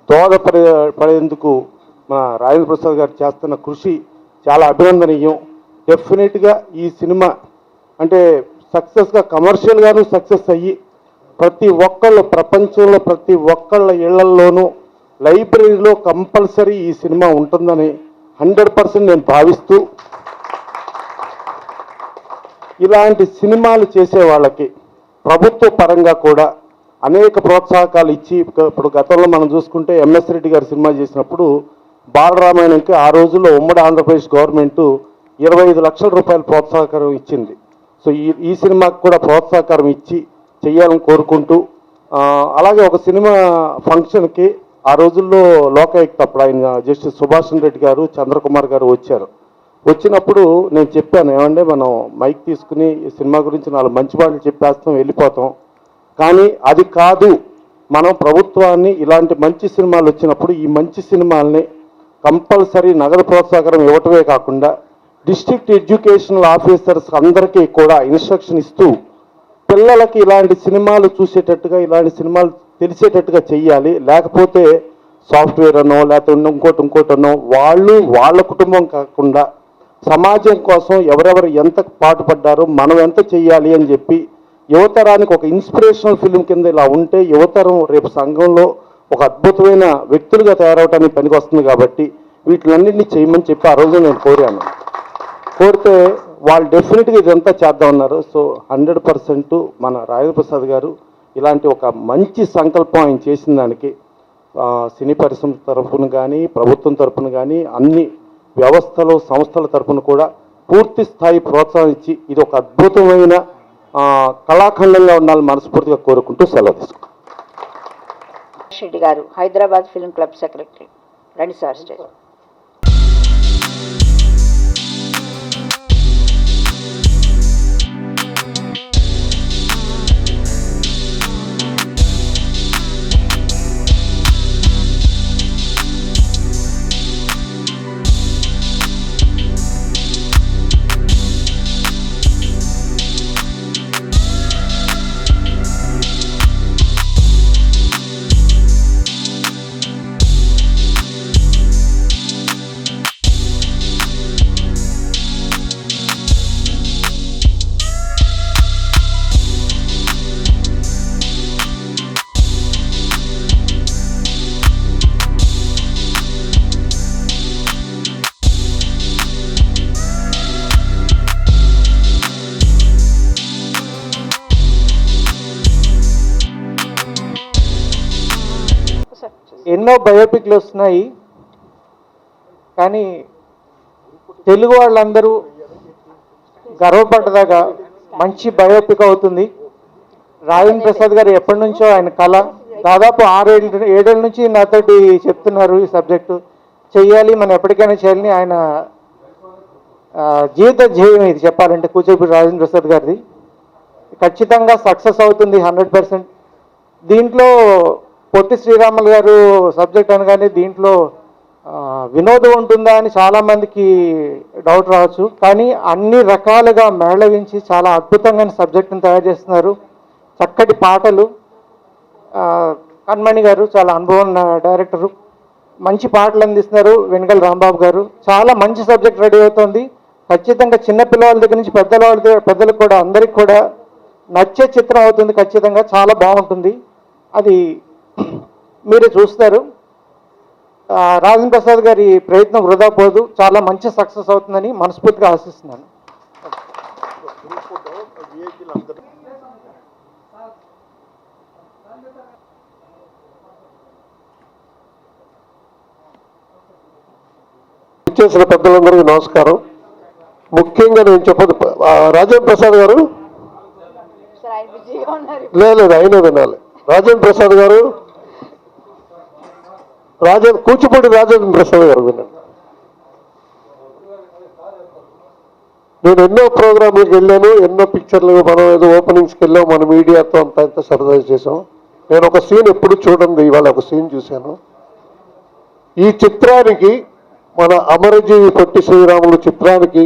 దోహదపడేందుకు మన రాజేంద్ర ప్రసాద్ గారు చేస్తున్న కృషి చాలా అభినందనీయం. డెఫినెట్గా ఈ సినిమా అంటే సక్సెస్గా కమర్షియల్గాను సక్సెస్ అయ్యి ప్రతి ఒక్కళ్ళు ప్రపంచంలో ప్రతి ఒక్కళ్ళ ఇళ్లల్లోనూ లైబ్రరీలో కంపల్సరీ ఈ సినిమా ఉంటుందని 100% నేను భావిస్తూ, ఇలాంటి సినిమాలు చేసే వాళ్ళకి ప్రభుత్వ పరంగా కూడా అనేక ప్రోత్సాహకాలు ఇచ్చి, ఇప్పుడు గతంలో మనం చూసుకుంటే ఎంఎస్ రెడ్డి గారు సినిమా చేసినప్పుడు బాలరామాయణంకి ఆ రోజుల్లో ఉమ్మడి ఆంధ్రప్రదేశ్ గవర్నమెంట్ 25 లక్షల రూపాయల ప్రోత్సాహకరం ఇచ్చింది. సో ఈ సినిమాకి కూడా ప్రోత్సాహకరం ఇచ్చి చెయ్యాలని కోరుకుంటూ, అలాగే ఒక సినిమా ఫంక్షన్కి ఆ రోజుల్లో లోకాయుక్త అప్పుడు ఆయన జస్టిస్ సుభాష్ రెడ్డి గారు, చంద్రకుమార్ గారు వచ్చారు. వచ్చినప్పుడు నేను చెప్పాను, ఏమంటే మనం మైక్ తీసుకుని ఈ సినిమా గురించి 4 మంచి మాటలు చెప్పేస్తాం, వెళ్ళిపోతాం, కానీ అది కాదు, మనం ప్రభుత్వాన్ని ఇలాంటి మంచి సినిమాలు వచ్చినప్పుడు ఈ మంచి సినిమాల్ని కంపల్సరీ నగదు ప్రోత్సాహకరం ఇవ్వటమే కాకుండా డిస్ట్రిక్ట్ ఎడ్యుకేషనల్ ఆఫీసర్స్ అందరికీ కూడా ఇన్స్ట్రక్షన్ ఇస్తూ పిల్లలకి ఇలాంటి సినిమాలు చూసేటట్టుగా, ఇలాంటి సినిమాలు తెలిసేటట్టుగా చెయ్యాలి. లేకపోతే సాఫ్ట్వేర్ అనో లేకపోతే ఇంకోటనో వాళ్ళు వాళ్ళ కుటుంబం కాకుండా సమాజం కోసం ఎవరెవరు ఎంత పాటుపడ్డారో మనం ఎంత చెయ్యాలి అని చెప్పి యువతరానికి ఒక ఇన్స్పిరేషనల్ ఫిల్మ్ కింద ఇలా ఉంటే యువతరం రేపు సంఘంలో ఒక అద్భుతమైన వ్యక్తులుగా తయారవడానికి పనికి వస్తుంది. కాబట్టి వీటిలన్నింటినీ చేయమని చెప్పి ఆ రోజు నేను కోరితే వాళ్ళు డెఫినెట్గా ఇదంతా చేద్దామన్నారు. సో 100% మన రాజేంద్ర ప్రసాద్ గారు ఇలాంటి ఒక మంచి సంకల్పం ఆయన చేసిన దానికి సినీ పరిశ్రమ తరఫున కానీ ప్రభుత్వం తరఫున కానీ అన్ని వ్యవస్థలు సంస్థల తరఫున కూడా పూర్తి స్థాయి ప్రోత్సాహం ఇచ్చి ఇది ఒక అద్భుతమైన కళాఖండంగా ఉండాలని మనస్ఫూర్తిగా కోరుకుంటూ సెలవు తీసుకుంటాం. రెడ్డి గారు, హైదరాబాద్ ఫిల్మ్ క్లబ్ సెక్రటరీ. రండి సార్ స్టేజ్. ఎన్నో బయోపిక్లు వస్తున్నాయి, కానీ తెలుగు వాళ్ళందరూ గర్వపడ్డదాకా మంచి బయోపిక్ అవుతుంది. రాజేంద్ర ప్రసాద్ గారు ఎప్పటి నుంచో ఆయన కళ, దాదాపు 6-7 నుంచి నాతోటి చెప్తున్నారు ఈ సబ్జెక్టు చెయ్యాలి, మనం ఎప్పటికైనా చేయాలని. ఆయన జీవిత ధ్యేయం ఇది చెప్పాలంటే కూచిపూడి రాజేంద్ర ప్రసాద్ గారిది. ఖచ్చితంగా సక్సెస్ అవుతుంది 100%. దీంట్లో పొట్టి శ్రీరాములు గారు సబ్జెక్ట్ అనగానే దీంట్లో వినోదం ఉంటుందా అని చాలామందికి డౌట్ రావచ్చు, కానీ అన్ని రకాలుగా మేళవించి చాలా అద్భుతంగా సబ్జెక్టును తయారు చేస్తున్నారు. చక్కటి పాటలు, కన్మణి గారు చాలా అనుభవం ఉన్న డైరెక్టరు, మంచి పాటలు అందిస్తున్నారు. వెనగల రాంబాబు గారు చాలా మంచి సబ్జెక్ట్ రెడీ అవుతుంది. ఖచ్చితంగా చిన్నపిల్లల దగ్గర నుంచి పెద్దలకు కూడా అందరికి కూడా నచ్చే చిత్రం అవుతుంది. ఖచ్చితంగా చాలా బాగుంటుంది, అది మీరే చూస్తారు. రాజేంద్ర ప్రసాద్ గారి ప్రయత్నం వృధా పోదు, చాలా మంచి సక్సెస్ అవుతుందని మనస్ఫూర్తిగా ఆశిస్తున్నాను. చేసిన పెద్దలందరికీ నమస్కారం. ముఖ్యంగా నేను చెప్పదు రాజేంద్ర ప్రసాద్ గారు లేదు ఆయన వినాలి. రాజేంద్ర ప్రసాద్ గారు కూచిపూడి రాజేంద్ర ప్రసాద్ గారు వినండి. నేను ఎన్నో ప్రోగ్రాంలకు వెళ్ళాను, ఎన్నో పిక్చర్లు, మనం ఏదో ఓపెనింగ్స్కి వెళ్ళాం, మన మీడియాతో అంత సరదా చేసాం. నేను ఒక సీన్ ఎప్పుడు చూడండి, ఇవాళ ఒక సీన్ చూశాను. ఈ చిత్రానికి మన అమరజీవి పొట్టి శ్రీరాములు చిత్రానికి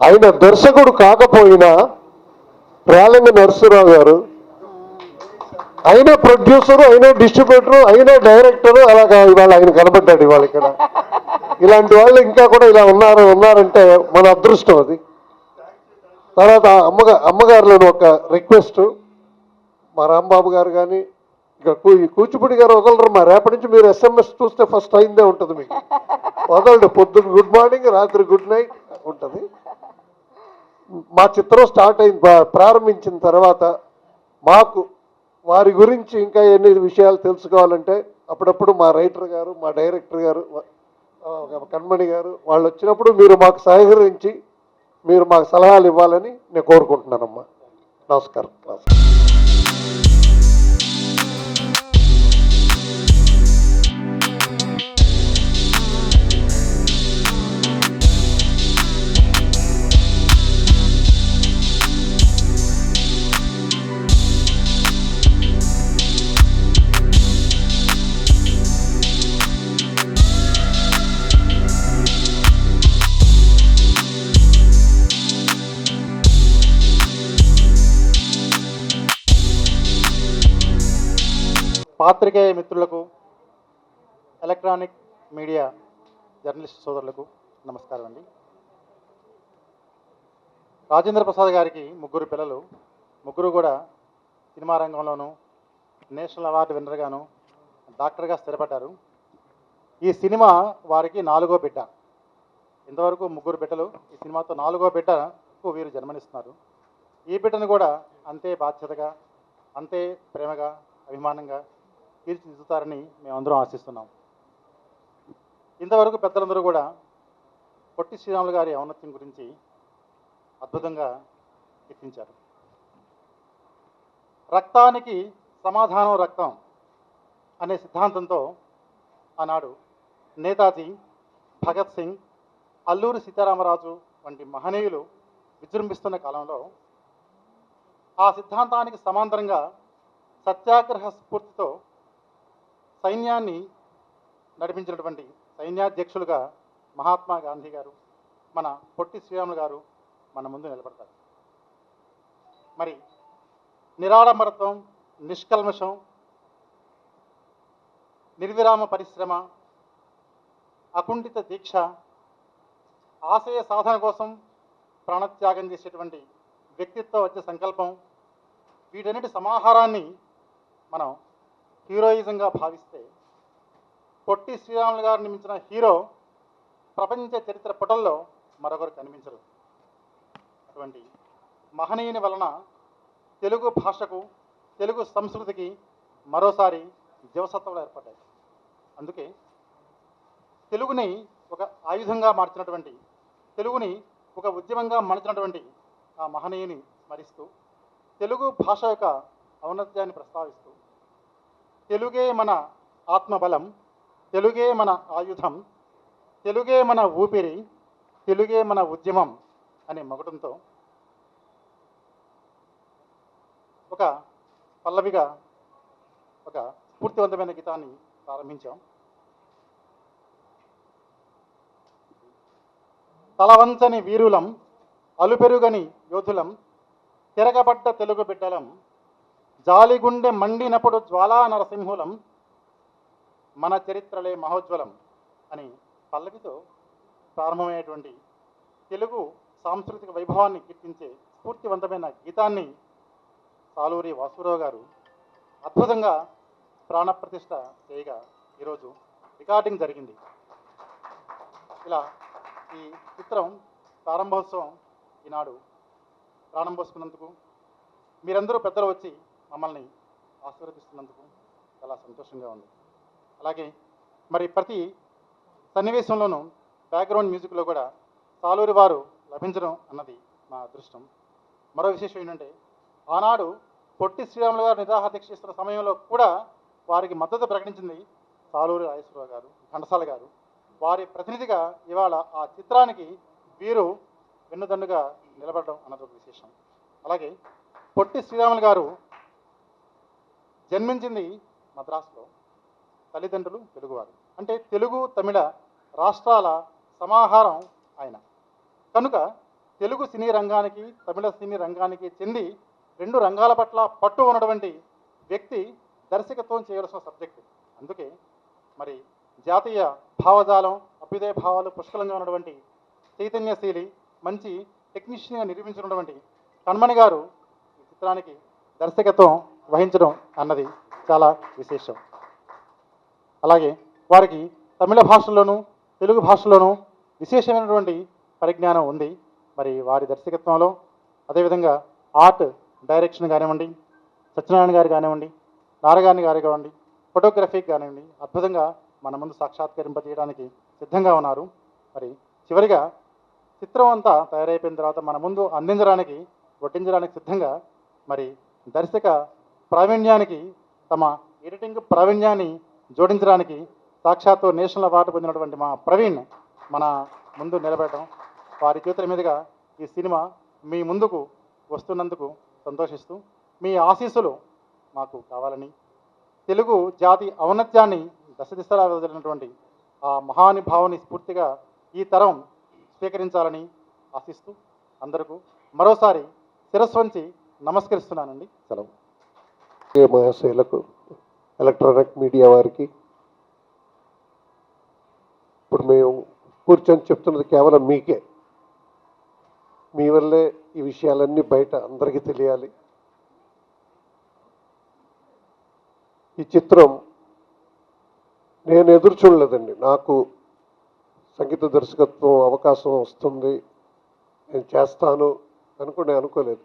ఆయన దర్శకుడు కాకపోయినా రేలంగి నరసింహరావు గారు ఆయన ప్రొడ్యూసరు, ఆయన డిస్ట్రిబ్యూటరు, ఆయన డైరెక్టరు, అలాగా ఇవాళ ఆయన కనబడ్డాడు ఇవాళ ఇక్కడ. ఇలాంటి వాళ్ళు ఇంకా కూడా ఇలా ఉన్నారంటే మన అదృష్టం అది. తర్వాత అమ్మగారులను ఒక రిక్వెస్ట్, మా రాంబాబు గారు కానీ ఇక కూచిపూడి గారు వదలరు. మా రేపటి నుంచి మీరు SMS చూస్తే ఫస్ట్ అయిందే ఉంటుంది మీకు. వదలడు, పొద్దున్న గుడ్ మార్నింగ్, రాత్రి గుడ్ నైట్ ఉంటుంది. మా చిత్రం స్టార్ట్ అయింది, ప్రారంభించిన తర్వాత మాకు వారి గురించి ఇంకా ఎన్ని విషయాలు తెలుసుకోవాలంటే అప్పుడప్పుడు మా రైటర్ గారు, మా డైరెక్టర్ గారు, కన్మణి గారు వాళ్ళు వచ్చినప్పుడు మీరు మాకు సహకరించి మీరు మాకు సలహాలు ఇవ్వాలని నేను కోరుకుంటున్నానమ్మా. నమస్కారం. పాత్రికేయ మిత్రులకు, ఎలక్ట్రానిక్ మీడియా జర్నలిస్ట్ సోదరులకు నమస్కారం అండి. రాజేంద్ర ప్రసాద్ గారికి ముగ్గురు పిల్లలు, ముగ్గురు కూడా సినిమా రంగంలోనూ నేషనల్ అవార్డు విన్నర్గాను డాక్టర్గా స్థిరపడ్డారు. ఈ సినిమా వారికి 4వ బిడ్డ. ఇంతవరకు ముగ్గురు బిడ్డలు, ఈ సినిమాతో 4వ బిడ్డకు వీరు జన్మనిస్తున్నారు. ఈ బిడ్డను కూడా అంతే బాధ్యతగా, అంతే ప్రేమగా, అభిమానంగా తీర్చిదిద్దుతారని మేమందరం ఆశిస్తున్నాం. ఇంతవరకు పెద్దలందరూ కూడా పొట్టి శ్రీరాములు గారి ఔన్నత్యం గురించి అద్భుతంగా కీర్తించారు. రక్తానికి సమాధానం రక్తం అనే సిద్ధాంతంతో ఆనాడు నేతాజీ, భగత్ సింగ్, అల్లూరి సీతారామరాజు వంటి మహనీయులు విజృంభిస్తున్న కాలంలో ఆ సిద్ధాంతానికి సమాంతరంగా సత్యాగ్రహ స్ఫూర్తితో సైన్యాన్ని నడిపించినటువంటి సైన్యాధ్యక్షులుగా మహాత్మా గాంధీ గారు, మన పొట్టి శ్రీరాములు గారు మన ముందు నిలబడతారు. మరి నిరాడంబరత్వం, నిష్కల్మషం, నిర్విరామ పరిశ్రమ, అకుంఠిత దీక్ష, ఆశయ సాధన కోసం ప్రాణత్యాగం చేసేటువంటి వ్యక్తిత్వ వచ్చే సంకల్పం, వీటన్నిటి సమాహారాన్ని మనం హీరోయిజంగా భావిస్తే పొట్టి శ్రీరాములు గారిని మించిన హీరో ప్రపంచ చరిత్ర పుటల్లో మరొకరు కనిపించరు. అటువంటి మహనీయుని వలన తెలుగు భాషకు, తెలుగు సంస్కృతికి మరోసారి జీవసత్వాలు ఏర్పడ్డాయి. అందుకే తెలుగుని ఒక ఆయుధంగా మార్చినటువంటి, తెలుగుని ఒక ఉద్యమంగా మలచినటువంటి ఆ మహనీయుని స్మరిస్తూ, తెలుగు భాష యొక్క ఔన్నత్యాన్ని ప్రస్తావిస్తూ, తెలుగే మన ఆత్మబలం, తెలుగే మన ఆయుధం, తెలుగే మన ఊపిరి, తెలుగే మన ఉద్యమం అనే మగుటంతో ఒక పల్లవిగా ఒక స్ఫూర్తివంతమైన గీతాన్ని ప్రారంభించాం. తలవంచని వీరులం, అలుపెరుగని యోధులం, తిరగబడ్డ తెలుగు బిడ్డలం, జాలిగుండె మండినప్పుడు జ్వాలా నరసింహులం, మన చరిత్రలే మహోజ్వలం అని పల్లవితో ప్రారంభమైనటువంటి తెలుగు సాంస్కృతిక వైభవాన్ని కీర్తించే స్ఫూర్తివంతమైన గీతాన్ని సాలూరి వాసురావు గారు అద్భుతంగా ప్రాణప్రతిష్ఠ చేయగా ఈరోజు రికార్డింగ్ జరిగింది. ఇలా ఈ చిత్రం ప్రారంభోత్సవం ఈనాడు ప్రాణం పోసుకున్నందుకు, మీరందరూ పెద్దలు వచ్చి మమ్మల్ని ఆశీర్వదిస్తున్నందుకు చాలా సంతోషంగా ఉంది. అలాగే మరి ప్రతి సన్నివేశంలోనూ బ్యాక్గ్రౌండ్ మ్యూజిక్లో కూడా సాలూరి వారు లభించడం అన్నది నా అదృష్టం. మరో విశేషం ఏంటంటే ఆనాడు పొట్టి శ్రీరాములు గారు నిరాహార దీక్ష చేస్తున్న సమయంలో కూడా వారికి మద్దతు ప్రకటించింది సాలూరి రాజేశ్వరరావు గారు, ఘంటసాల గారు. వారి ప్రతినిధిగా ఇవాళ ఆ చిత్రానికి వీరు వెన్నుదన్నుగా నిలబడడం అన్నది ఒక విశేషం. అలాగే పొట్టి శ్రీరాములు గారు జన్మించింది మద్రాసులో, తల్లిదండ్రులు తెలుగువారు. అంటే తెలుగు తమిళ రాష్ట్రాల సమాహారం ఆయన. కనుక తెలుగు సినీ రంగానికి తమిళ సినీ రంగానికి చెంది రెండు రంగాల పట్ల పట్టు ఉన్నటువంటి వ్యక్తి దర్శకత్వం చేయవలసిన సబ్జెక్టు. అందుకే మరి జాతీయ భావజాలం, అభ్యుదయ భావాలు పుష్కలంగా ఉన్నటువంటి చైతన్యశీలి, మంచి టెక్నీషియన్గా నిర్మించినటువంటి కణమణి గారు ఈ చిత్రానికి దర్శకత్వం వహించడం అన్నది చాలా విశేషం. అలాగే వారికి తమిళ భాషలోనూ తెలుగు భాషలోనూ విశేషమైనటువంటి పరిజ్ఞానం ఉంది. మరి వారి దర్శకత్వంలో అదేవిధంగా ఆర్ట్ డైరెక్షన్ కానివ్వండి, సత్యనారాయణ గారు కానివ్వండి, నారగాని గారు కానివ్వండి, ఫోటోగ్రఫీ కానివ్వండి, అద్భుతంగా మన ముందు సాక్షాత్కరింపజేయడానికి సిద్ధంగా ఉన్నారు. మరి చివరిగా చిత్రం అంతా తయారైపోయిన తర్వాత మన ముందు అందించడానికి, వడ్డించడానికి సిద్ధంగా మరి దర్శక ప్రావీణ్యానికి తమ ఎడిటింగ్ ప్రావీణ్యాన్ని జోడించడానికి సాక్షాత్తు నేషనల్ అవార్డు పొందినటువంటి మా ప్రవీణ్ మన ముందు నిలబెట్టడం, వారి చేతుల మీదుగా ఈ సినిమా మీ ముందుకు వస్తున్నందుకు సంతోషిస్తూ మీ ఆశీస్సులు మాకు కావాలని, తెలుగు జాతి ఔన్నత్యాన్ని దశదిశలా వదిలినటువంటి ఆ మహానుభావుని స్ఫూర్తిగా ఈ తరం స్వీకరించాలని ఆశిస్తూ అందరికీ మరోసారి శిరస్వంచి నమస్కరిస్తున్నానండి. సెలవు. మహాశయులకు, ఎలక్ట్రానిక్ మీడియా వారికి, ఇప్పుడు మేము కూర్చొని చెప్తున్నది కేవలం మీకే. మీ వల్లే ఈ విషయాలన్నీ బయట అందరికీ తెలియాలి. ఈ చిత్రం నేను ఎదురు చూడలేదండి. నాకు సంగీత దర్శకత్వం అవకాశం వస్తుంది, నేను చేస్తాను అనుకుని అనుకోలేదు.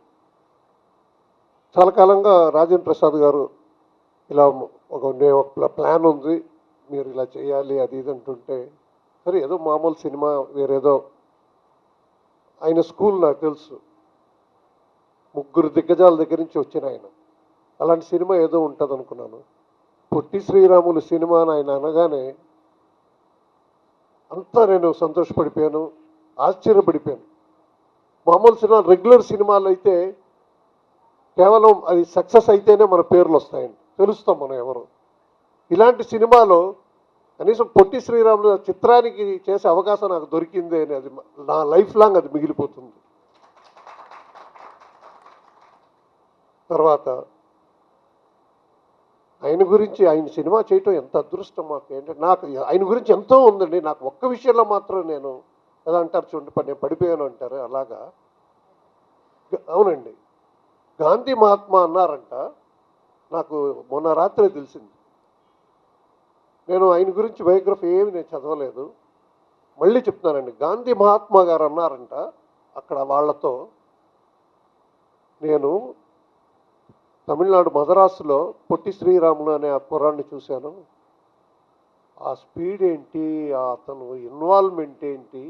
చాలా కాలంగా రాజేంద్ర ప్రసాద్ గారు ఇలా ఒక ప్లాన్ ఉంది, మీరు ఇలా చేయాలి అది ఇది అంటుంటే, సరే ఏదో మామూలు సినిమా, వేరేదో ఆయన స్కూల్ నాకు తెలుసు, 3 దిగ్గజాల దగ్గర నుంచి వచ్చిన ఆయన, అలాంటి సినిమా ఏదో ఉంటుంది అనుకున్నాను. పొట్టి శ్రీరాములు సినిమా అని ఆయన అనగానే అంతా నేను సంతోషపడిపోయాను, ఆశ్చర్యపడిపోయాను. మామూలు సినిమా, రెగ్యులర్ సినిమాలు అయితే కేవలం అది సక్సెస్ అయితేనే మన పేర్లు వస్తాయండి, తెలుస్తాం మనం ఎవరు. ఇలాంటి సినిమాలో కనీసం పొట్టి శ్రీరాములు చిత్రానికి చేసే అవకాశం నాకు దొరికిందే అని, అది నా లైఫ్ లాంగ్ అది మిగిలిపోతుంది. తర్వాత ఆయన గురించి, ఆయన సినిమా చేయటం ఎంత అదృష్టం మాకు. ఏంటంటే నాకు ఆయన గురించి ఎంతో ఉందండి. నాకు ఒక్క విషయంలో మాత్రం నేను ఎలా అంటారు చూడండి, నేను పడిపోయాను అంటారు అలాగా. అవునండి, గాంధీ మహాత్మా అన్నారంట, నాకు మొన్న రాత్రే తెలిసింది. నేను ఆయన గురించి బయోగ్రఫీ ఏమి నేను చదవలేదు, మళ్ళీ చెప్తున్నానండి. గాంధీ మహాత్మా గారు అన్నారంట అక్కడ వాళ్ళతో, నేను తమిళనాడు మద్రాసులో పొట్టి శ్రీరాములు అనే ఆ కుర్రాన్ని చూశాను, ఆ స్పీడ్ ఏంటి, అతను ఇన్వాల్వ్మెంట్ ఏంటి,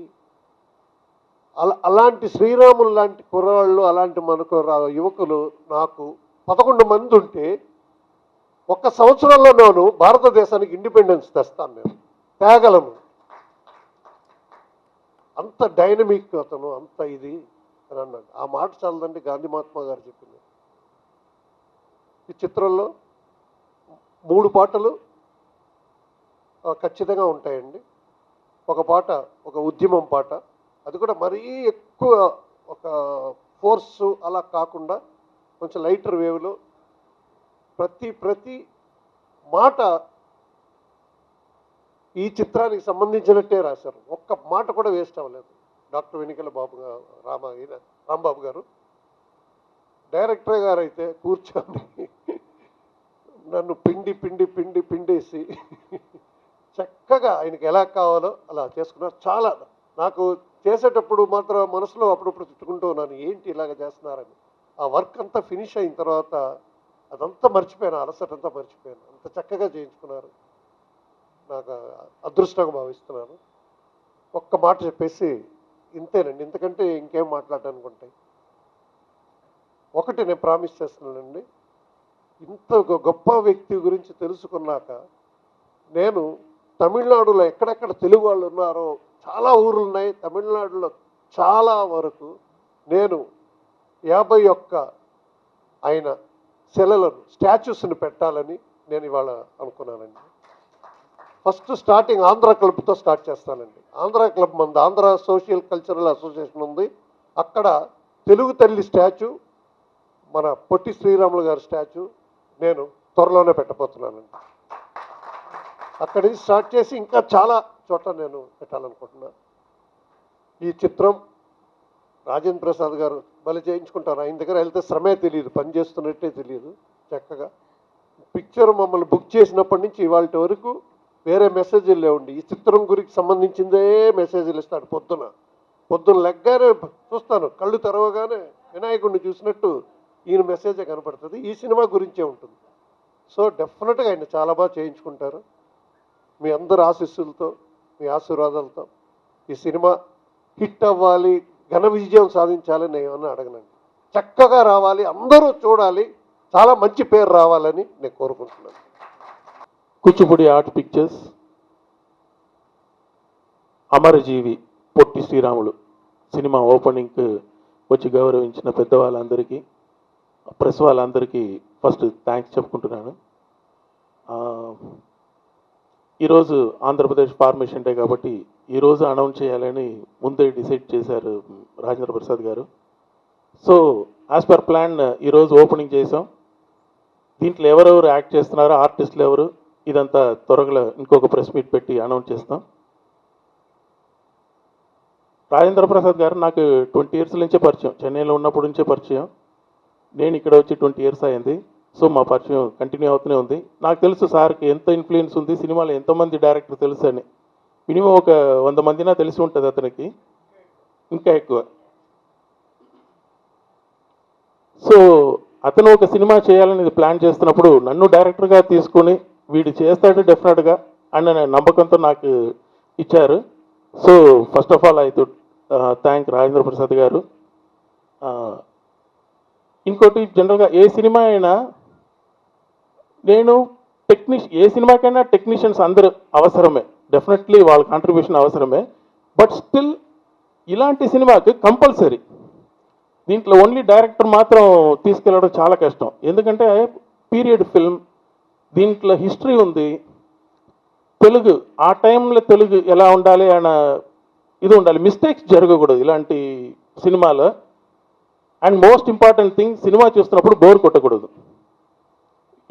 అలాంటి శ్రీరాములు లాంటి కుర్రాళ్ళు, అలాంటి మనకు యువకులు నాకు 11 మంది ఉంటే 1 సంవత్సరంలో నేను భారతదేశానికి ఇండిపెండెన్స్ తెస్తాను, నేను తేగలను. అంత డైనమిక్ అతను, అంత ఇది అని అన్నాడు. ఆ మాట చాలదండి గాంధీ మహాత్మా గారు చెప్పింది. ఈ చిత్రంలో 3 పాటలు ఖచ్చితంగా ఉంటాయండి. ఒక పాట ఒక ఉద్యమం పాట, అది కూడా మరీ ఎక్కువ ఒక ఫోర్సు అలా కాకుండా కొంచెం లైటర్ వేవ్లో ప్రతి మాట ఈ చిత్రానికి సంబంధించినట్టే రాశారు. ఒక్క మాట కూడా వేస్ట్ అవ్వలేదు. డాక్టర్ వెనికల రాంబాబు గారు డైరెక్టర్ గారు అయితే కూర్చొని నన్ను పిండేసి చక్కగా ఆయనకి ఎలా కావాలో అలా చేసుకున్నారు. చాలా నాకు చేసేటప్పుడు మాత్రం మనసులో అప్పుడప్పుడు తిట్టుకుంటూ ఉన్నాను, ఏంటి ఇలాగ చేస్తున్నారని. ఆ వర్క్ అంతా ఫినిష్ అయిన తర్వాత అదంతా మర్చిపోయాను, అలసటంతా మర్చిపోయాను. అంత చక్కగా చేయించుకున్నారు, నాకు అదృష్టంగా భావిస్తున్నాను. ఒక్క మాట చెప్పేసి ఇంతేనండి, ఇంతకంటే ఇంకేం మాట్లాడడానికి ఉంటాయి. ఒకటి నేను ప్రామిస్ చేస్తున్నానండి, ఇంత గొప్ప వ్యక్తి గురించి తెలుసుకున్నాక నేను తమిళనాడులో ఎక్కడెక్కడ తెలుగు వాళ్ళు ఉన్నారో చాలా ఊర్లు ఉన్నాయి, తమిళనాడులో చాలా వరకు నేను 51 ఆయన శిలలను స్టాచ్యూస్ని పెట్టాలని నేను ఇవాళ అనుకున్నానండి. ఫస్ట్ స్టార్టింగ్ ఆంధ్ర క్లబ్తో స్టార్ట్ చేస్తానండి. ఆంధ్ర క్లబ్ మంది ఆంధ్ర సోషల్ కల్చరల్ అసోసియేషన్ ఉంది, అక్కడ తెలుగు తల్లి స్టాచ్యూ, మన పొట్టి శ్రీరాములు గారి స్టాచ్యూ నేను త్వరలోనే పెట్టబోతున్నానండి. అక్కడి నుంచి స్టార్ట్ చేసి ఇంకా చాలా చోట్ల నేను పెట్టాలనుకుంటున్నాను. ఈ చిత్రం రాజేంద్ర ప్రసాద్ గారు బలి చేయించుకుంటారు, ఆయన దగ్గర వెళ్తే శ్రమే తెలియదు, పని చేస్తున్నట్టే తెలియదు. చక్కగా పిక్చర్ మమ్మల్ని బుక్ చేసినప్పటి నుంచి ఇవాళ వరకు వేరే మెసేజ్లు లేవండి. ఈ చిత్రం గురించి సంబంధించిందే మెసేజ్లు ఇస్తాడు. పొద్దున లెగ్గానే చూస్తాను, కళ్ళు తెరవగానే వినాయకుడిని చూసినట్టు ఈయన మెసేజే కనపడుతుంది, ఈ సినిమా గురించే ఉంటుంది. సో డెఫినెట్గా ఆయన చాలా బాగా చేయించుకుంటారు. మీ అందరి ఆశీస్సులతో, మీ ఆశీర్వాదాలతో ఈ సినిమా హిట్ అవ్వాలి, ఘన విజయం సాధించాలని నేను ఏమన్నా అడగనండి. చక్కగా రావాలి, అందరూ చూడాలి, చాలా మంచి పేరు రావాలని నేను కోరుకుంటున్నాను. కూచిపూడి ఆర్ట్ పిక్చర్స్, అమరజీవి పొట్టి శ్రీరాములు సినిమా ఓపెనింగ్కి వచ్చి గౌరవించిన పెద్దవాళ్ళందరికీ, ప్రెస్ వాళ్ళందరికీ ఫస్ట్ థ్యాంక్స్ చెప్పుకుంటున్నాను. ఈరోజు ఆంధ్రప్రదేశ్ ఫార్మేషన్ డే కాబట్టి ఈరోజు అనౌన్స్ చేయాలని ముందే డిసైడ్ చేశారు రాజేంద్ర ప్రసాద్ గారు. సో యాజ్ పర్ ప్లాన్ ఈరోజు ఓపెనింగ్ చేసాం. దీంట్లో ఎవరెవరు యాక్ట్ చేస్తున్నారో, ఆర్టిస్టులు ఎవరు, ఇదంతా త్వరగా ఇంకొక ప్రెస్ మీట్ పెట్టి అనౌన్స్ చేస్తాం. రాజేంద్ర ప్రసాద్ గారు నాకు 20 years నుంచే పరిచయం, చెన్నైలో ఉన్నప్పటి నుంచే పరిచయం. నేను ఇక్కడ వచ్చి 20 years అయింది. సో మా పరిచయం కంటిన్యూ అవుతూనే ఉంది. నాకు తెలుసు సార్కి ఎంత ఇన్ఫ్లుయెన్స్ ఉంది, సినిమాలో ఎంతమంది డైరెక్టర్ తెలుసు అని. మినిమం ఒక 100 మందినా తెలిసి ఉంటుంది అతనికి, ఇంకా ఎక్కువ. సో అతను ఒక సినిమా చేయాలని ప్లాన్ చేస్తున్నప్పుడు నన్ను డైరెక్టర్గా తీసుకొని వీడు చేస్తాడు డెఫినెట్గా అన్న నమ్మకంతో నాకు ఇచ్చారు. So first of all I would thank Rajendra Prasad గారు. ఇంకోటి, జనరల్గా ఏ సినిమా అయినా నేను ఏ సినిమాకైనా టెక్నీషియన్స్ అందరూ అవసరమే, డెఫినెట్లీ వాళ్ళ కాంట్రిబ్యూషన్ అవసరమే. బట్ స్టిల్ ఇలాంటి సినిమాకి కంపల్సరీ దీంట్లో ఓన్లీ డైరెక్టర్ మాత్రం తీసుకెళ్ళడం చాలా కష్టం. ఎందుకంటే పీరియడ్ ఫిల్మ్, దీంట్లో హిస్టరీ ఉంది, తెలుగు ఆ టైంలో తెలుగు ఎలా ఉండాలి అన్న ఇది ఉండాలి, మిస్టేక్స్ జరగకూడదు ఇలాంటి సినిమాలో. And most important thing, cinema చూస్తున్నప్పుడు బోర్ కొట్టకూడదు.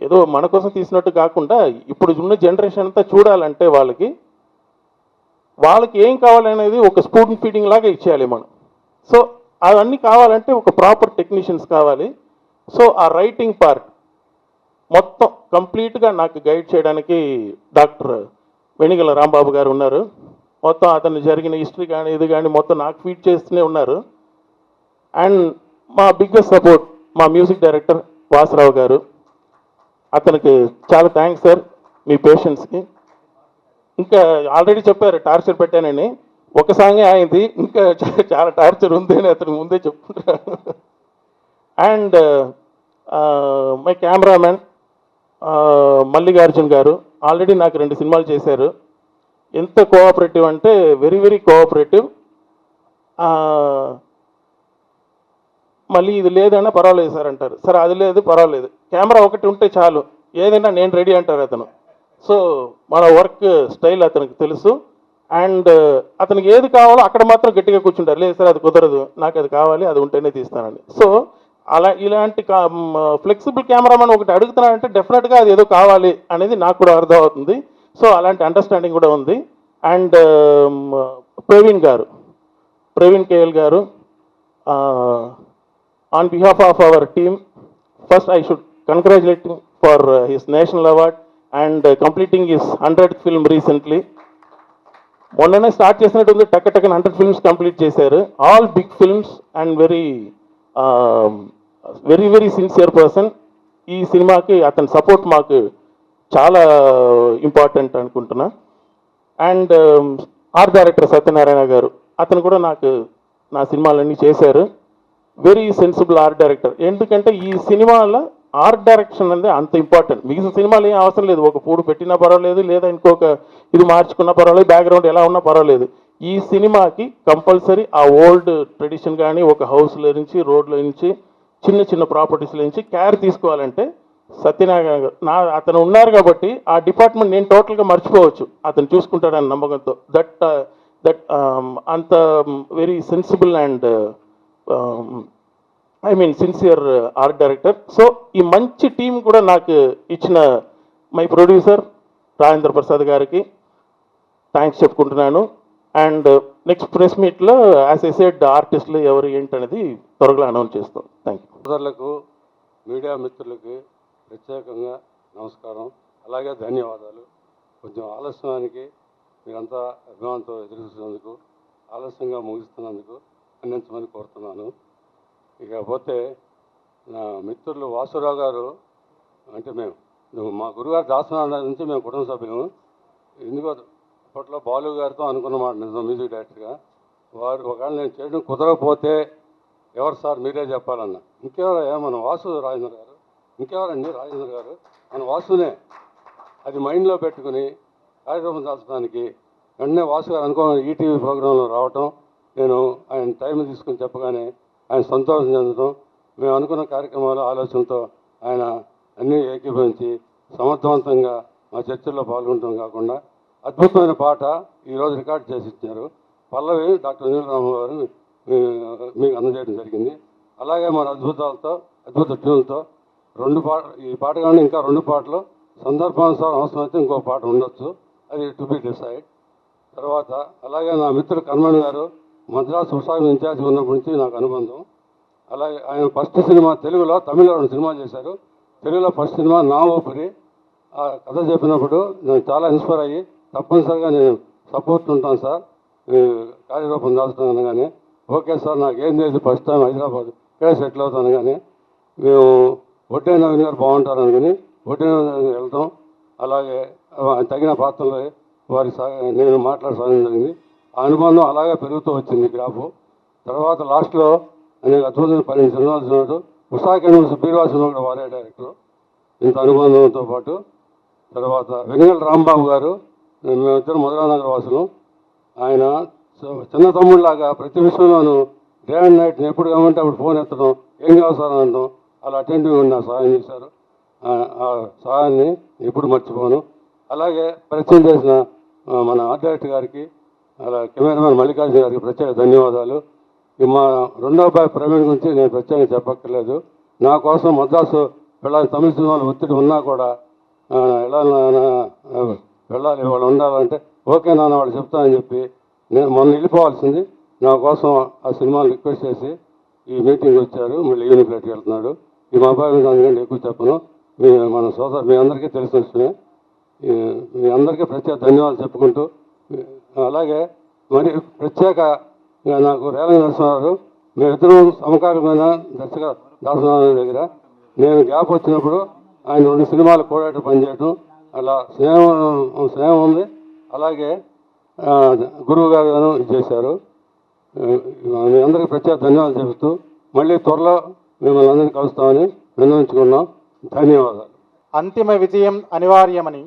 ఏదో మన కోసం తీసినట్టు కాకుండా ఇప్పుడు ఉన్న జనరేషన్ అంతా చూడాలంటే వాళ్ళకి ఏం కావాలనేది ఒక స్పూన్ ఫీడింగ్ లాగా ఇచ్చేయాలి మనం. సో అవన్నీ కావాలంటే ఒక ప్రాపర్ టెక్నీషియన్స్ కావాలి. సో ఆ రైటింగ్ పార్ట్ మొత్తం కంప్లీట్గా నాకు గైడ్ చేయడానికి డాక్టర్ వెనిగల రాంబాబు గారు ఉన్నారు. మొత్తం అతను జరిగిన హిస్టరీ కానీ ఇది కానీ మొత్తం నాకు ఫీడ్ చేస్తూనే ఉన్నారు. అండ్ మా బిగ్గెస్ట్ సపోర్ట్ మా మ్యూజిక్ డైరెక్టర్ వాసరావు గారు, అతనికి చాలా థ్యాంక్స్ సార్ మీ పేషెన్స్కి. ఇంకా ఆల్రెడీ చెప్పారు టార్చర్ పెట్టానని, ఒక సాంగే అయింది, ఇంకా చాలా టార్చర్ ఉంది అని అతను ముందే చెప్పుకుంటారు. అండ్ మై కెమెరామెన్ మల్లికార్జున్ గారు ఆల్రెడీ నాకు 2 సినిమాలు చేశారు. ఎంత కోఆపరేటివ్ అంటే వెరీ వెరీ కోఆపరేటివ్. మళ్ళీ ఇది లేదన్నా పర్వాలేదు సార్ అంటారు, సార్ అది లేదు పర్వాలేదు, కెమెరా ఒకటి ఉంటే చాలు, ఏదైనా నేను రెడీ అంటారు అతను. సో మన వర్క్ స్టైల్ అతనికి తెలుసు. అండ్ అతనికి ఏది కావాలో అక్కడ మాత్రం గట్టిగా కూర్చుంటారు, లేదు సార్ అది కుదరదు, నాకు అది కావాలి, అది ఉంటేనే తీస్తానని. సో ఇలాంటి ఫ్లెక్సిబుల్ కెమెరామెన్ ఒకటి అడుగుతున్నానంటే డెఫినెట్గా అది ఏదో కావాలి అనేది నాకు కూడా అర్థం అవుతుంది. సో అలాంటి అండర్స్టాండింగ్ కూడా ఉంది. అండ్ ప్రవీణ్ కేఎల్ గారు, on behalf of our team, first I should congratulate for his national award and completing his 100th film recently. మొన్ననే స్టార్ట్ చేసినట్టుంది, టక్ 100 ఫిల్మ్స్ కంప్లీట్ చేశారు. All big films and very very very sincere person. ఈ సినిమాకి అతని support మాకు చాలా important అనుకుంటున్నా. అండ్ ఆర్ట్ డైరెక్టర్ సత్యనారాయణ గారు అతను కూడా నాకు నా సినిమాలన్నీ చేశారు. Very sensible art director. ఎందుకంటే ఈ సినిమాలో ఆర్ట్ డైరెక్షన్ అనేది అంత ఇంపార్టెంట్. మిగతా సినిమాలు ఏం అవసరం లేదు, ఒక పూడు పెట్టినా పర్వాలేదు, లేదా ఇంకొక ఇది మార్చుకున్నా పర్వాలేదు, బ్యాక్గ్రౌండ్ ఎలా ఉన్నా పర్వాలేదు. ఈ సినిమాకి కంపల్సరీ ఆ ఓల్డ్ ట్రెడిషన్ కానీ ఒక హౌస్లో నుంచి, రోడ్లో నుంచి, చిన్న చిన్న ప్రాపర్టీస్లో నుంచి కేర్ తీసుకోవాలంటే సత్యనారాయణ గారు అతను ఉన్నారు కాబట్టి ఆ డిపార్ట్మెంట్ నేను టోటల్గా మర్చిపోవచ్చు, అతను చూసుకుంటాడని నమ్మకంతో. దట్ అంత very sensible and sincere art director. So ఈ మంచి టీం కూడా నాకు ఇచ్చిన మై ప్రొడ్యూసర్ రాజేంద్ర ప్రసాద్ గారికి థ్యాంక్స్ చెప్పుకుంటున్నాను. అండ్ నెక్స్ట్ ప్రెస్ మీట్లో యాజ్ ఎ సెడ్ ఆర్టిస్టులు ఎవరు ఏంటనేది త్వరగా అనౌన్స్ చేస్తాం. Thank you. సోదరులకు, మీడియా మిత్రులకి ప్రత్యేకంగా నమస్కారం, అలాగే ధన్యవాదాలు. కొంచెం ఆలస్యానికి మీరంతా అభిమానంతో ఎదురుస్తున్నందుకు, ఆలస్యంగా ముగిస్తున్నందుకు మన్నించమని కోరుతున్నాను. ఇకపోతే నా మిత్రులు వాసురావు గారు, అంటే మా గురుగారు దాసనారాయణ నుంచి మేము కుటుంబ సభ్యులు. ఎందుకో అప్పట్లో బాలు గారితో అనుకున్నమాట నిజం, మ్యూజిక్ డైరెక్టర్గా. వారు ఒకవేళ నేను చేయడం కుదరకపోతే ఎవరు సార్ మీరే చెప్పాలన్న, ఇంకెవరు మన వాసు రాజేంద్ర గారు, ఇంకెవరండి రాజేంద్ర గారు, మన వాసునే. అది మైండ్లో పెట్టుకుని కార్యక్రమం దాల్చడానికి వెంటనే వాసు గారు అనుకోని ఈటీవీ ప్రోగ్రాంలో రావటం, నేను ఆయన టైం తీసుకుని చెప్పగానే ఆయన సంతోషం చెందడం, మేము అనుకున్న కార్యక్రమాలు ఆలోచనతో ఆయన అన్నీ ఏకీభవించి సమర్థవంతంగా మా చర్చల్లో పాల్గొనడం కాకుండా అద్భుతమైన పాట ఈరోజు రికార్డ్ చేసి ఇచ్చారు. పల్లవి డాక్టర్ నీలరామ గారు మీకు అందజేయడం జరిగింది. అలాగే మన అద్భుత ట్యూన్తో ఈ పాట కానీ ఇంకా 2 పాటలు సందర్భానుసారం అవసరమైతే ఇంకో పాట ఉండొచ్చు, అది టు బి డిసైడ్. తర్వాత అలాగే నా మిత్రుడు కర్మణ్ గారు మద్రాసు విశాఖ ఇన్ఛార్జ్ ఉన్నప్పటి నుంచి నాకు అనుబంధం. అలాగే ఆయన ఫస్ట్ సినిమా తెలుగులో, తమిళలో 2 సినిమాలు చేశారు. తెలుగులో ఫస్ట్ సినిమా నా ఊపిరి. ఆ కథ చెప్పినప్పుడు నేను చాలా ఇన్స్పైర్ అయ్యి తప్పనిసరిగా నేను సపోర్ట్ ఉంటాను సార్, కార్యరూపం దాల్చుతాను. కానీ ఓకే సార్, నాకు ఏం లేదు, ఫస్ట్ టైం హైదరాబాద్ ఇక్కడే సెటిల్ అవుతాను. కానీ మేము ఒడ్డే నవీన్ గారు బాగుంటారు అనుకుని ఒడ్డే నవీన్ వెళ్తాం. అలాగే తగిన పాత్రలో నేను సాగడం జరిగింది. ఆ అనుబంధం అలాగే పెరుగుతూ వచ్చింది గ్రాఫ్. తర్వాత లాస్ట్లో అనేక అద్భుతమైన 12 సినిమాలు చూసినట్టు విశాఖ బీర్వా సినిమా కూడా వారే డైరెక్టర్. ఇంత అనుబంధంతో పాటు తర్వాత వెంగళ రాంబాబు గారు, మేమిద్దరు మధురానగర్ వాసులు. ఆయన చిన్న తమ్ముళ్ళలాగా ప్రతి విషయంలోనూ డే అండ్ నైట్ ఎప్పుడు కావాలంటే అప్పుడు ఫోన్ ఎత్తడం, ఏం కావాలి సార్ అనడం, అలా అటెంటివ్గా ఉన్న సహాయం చేశారు. ఆ సహాయాన్ని ఎప్పుడు మర్చిపోను. అలాగే పరిచయం చేసిన మన ఆర్ట్ డైరెక్టర్ గారికి, అలా కెమెరామెన్ మల్లికార్జున గారికి ప్రత్యేక ధన్యవాదాలు. మా రెండో అబ్బాయి ప్రవీణ్ గురించి నేను ప్రత్యేకంగా చెప్పక్కర్లేదు. నా కోసం మద్రాసు వెళ్ళాలి, తమిళ సినిమాలు ఒత్తిడి ఉన్నా కూడా వెళ్ళాలి, వాళ్ళు ఉండాలంటే ఓకే నాన్న వాళ్ళు చెప్తానని చెప్పి నేను మొన్న వెళ్ళిపోవాల్సింది, నా కోసం ఆ సినిమాలు రిక్వెస్ట్ చేసి ఈ మీటింగ్ వచ్చారు. మళ్ళీ ఈవినింగ్ ప్లేట్కి వెళ్తున్నాడు. ఈ మా అబ్బాయి గురించి అందుకంటే ఎక్కువ చెప్పను, మన సోదరు మీ అందరికీ తెలిసిన విషయమే. మీ అందరికీ ప్రత్యేక ధన్యవాదాలు చెప్పుకుంటూ, అలాగే మరి ప్రత్యేకంగా నాకు రేలంగి నరసింహారావు, మేమిద్దరం సమకాలీన దర్శక దాసనారాయణ దగ్గర నేను గ్యాప్ వచ్చినప్పుడు ఆయన 2 సినిమాలు కోడేటర్ పనిచేయటం, అలా స్నేహం ఉంది. అలాగే గురువు గారు చేశారు. మీ అందరికీ ప్రత్యేక ధన్యవాదాలు చెబుతూ మళ్ళీ త్వరలో మిమ్మల్ని అందరినీ కలుస్తామని విన్నవించుకున్నాం. ధన్యవాదాలు. అంతిమ విజయం అనివార్యమని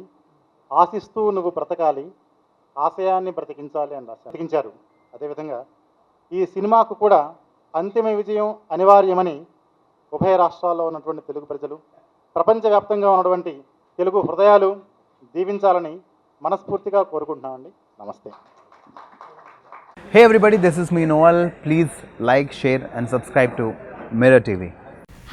ఆశిస్తూ నువ్వు బ్రతకాలి, ఆశయాన్ని బ్రతికించాలి అని బ్రతికించారు. అదేవిధంగా ఈ సినిమాకు కూడా అంతిమ విజయం అనివార్యమని ఉభయ రాష్ట్రాల్లో ఉన్నటువంటి తెలుగు ప్రజలు, ప్రపంచవ్యాప్తంగా ఉన్నటువంటి తెలుగు హృదయాలు దీవించాలని మనస్ఫూర్తిగా కోరుకుంటున్నామండి. నమస్తే. Hey everybody, this is me Noel. Please like, share and subscribe to Mirror TV.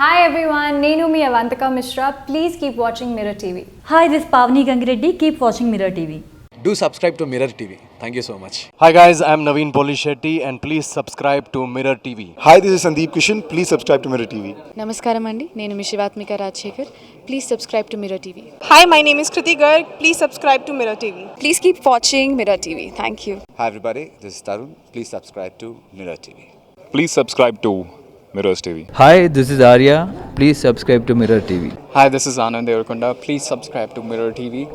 Hi everyone, Nenu mi Avantika Mishra. Please keep watching Mirror TV. Hi, this is Pavni Gangireddy. Keep watching Mirror TV. Do subscribe to Mirror TV. Thank you so much. Hi guys, I'm Naveen Polishetty and please subscribe to Mirror TV. Hi, this is Sandeep Kishan. Please subscribe to Mirror TV. Namaskaram andi, nenu mi Shivatmika Rajshekhar. Please subscribe to Mirror TV. Hi, my name is Kriti Garg. Please subscribe to Mirror TV. Please keep watching Mirror TV. Thank you. Hi everybody, this is Tarun. Please subscribe to Mirror TV. Please subscribe to Mirrors TV. Hi, this is Arya. Please subscribe to Mirror TV. Hi, this is Anand Devarkonda. Please subscribe to Mirror TV.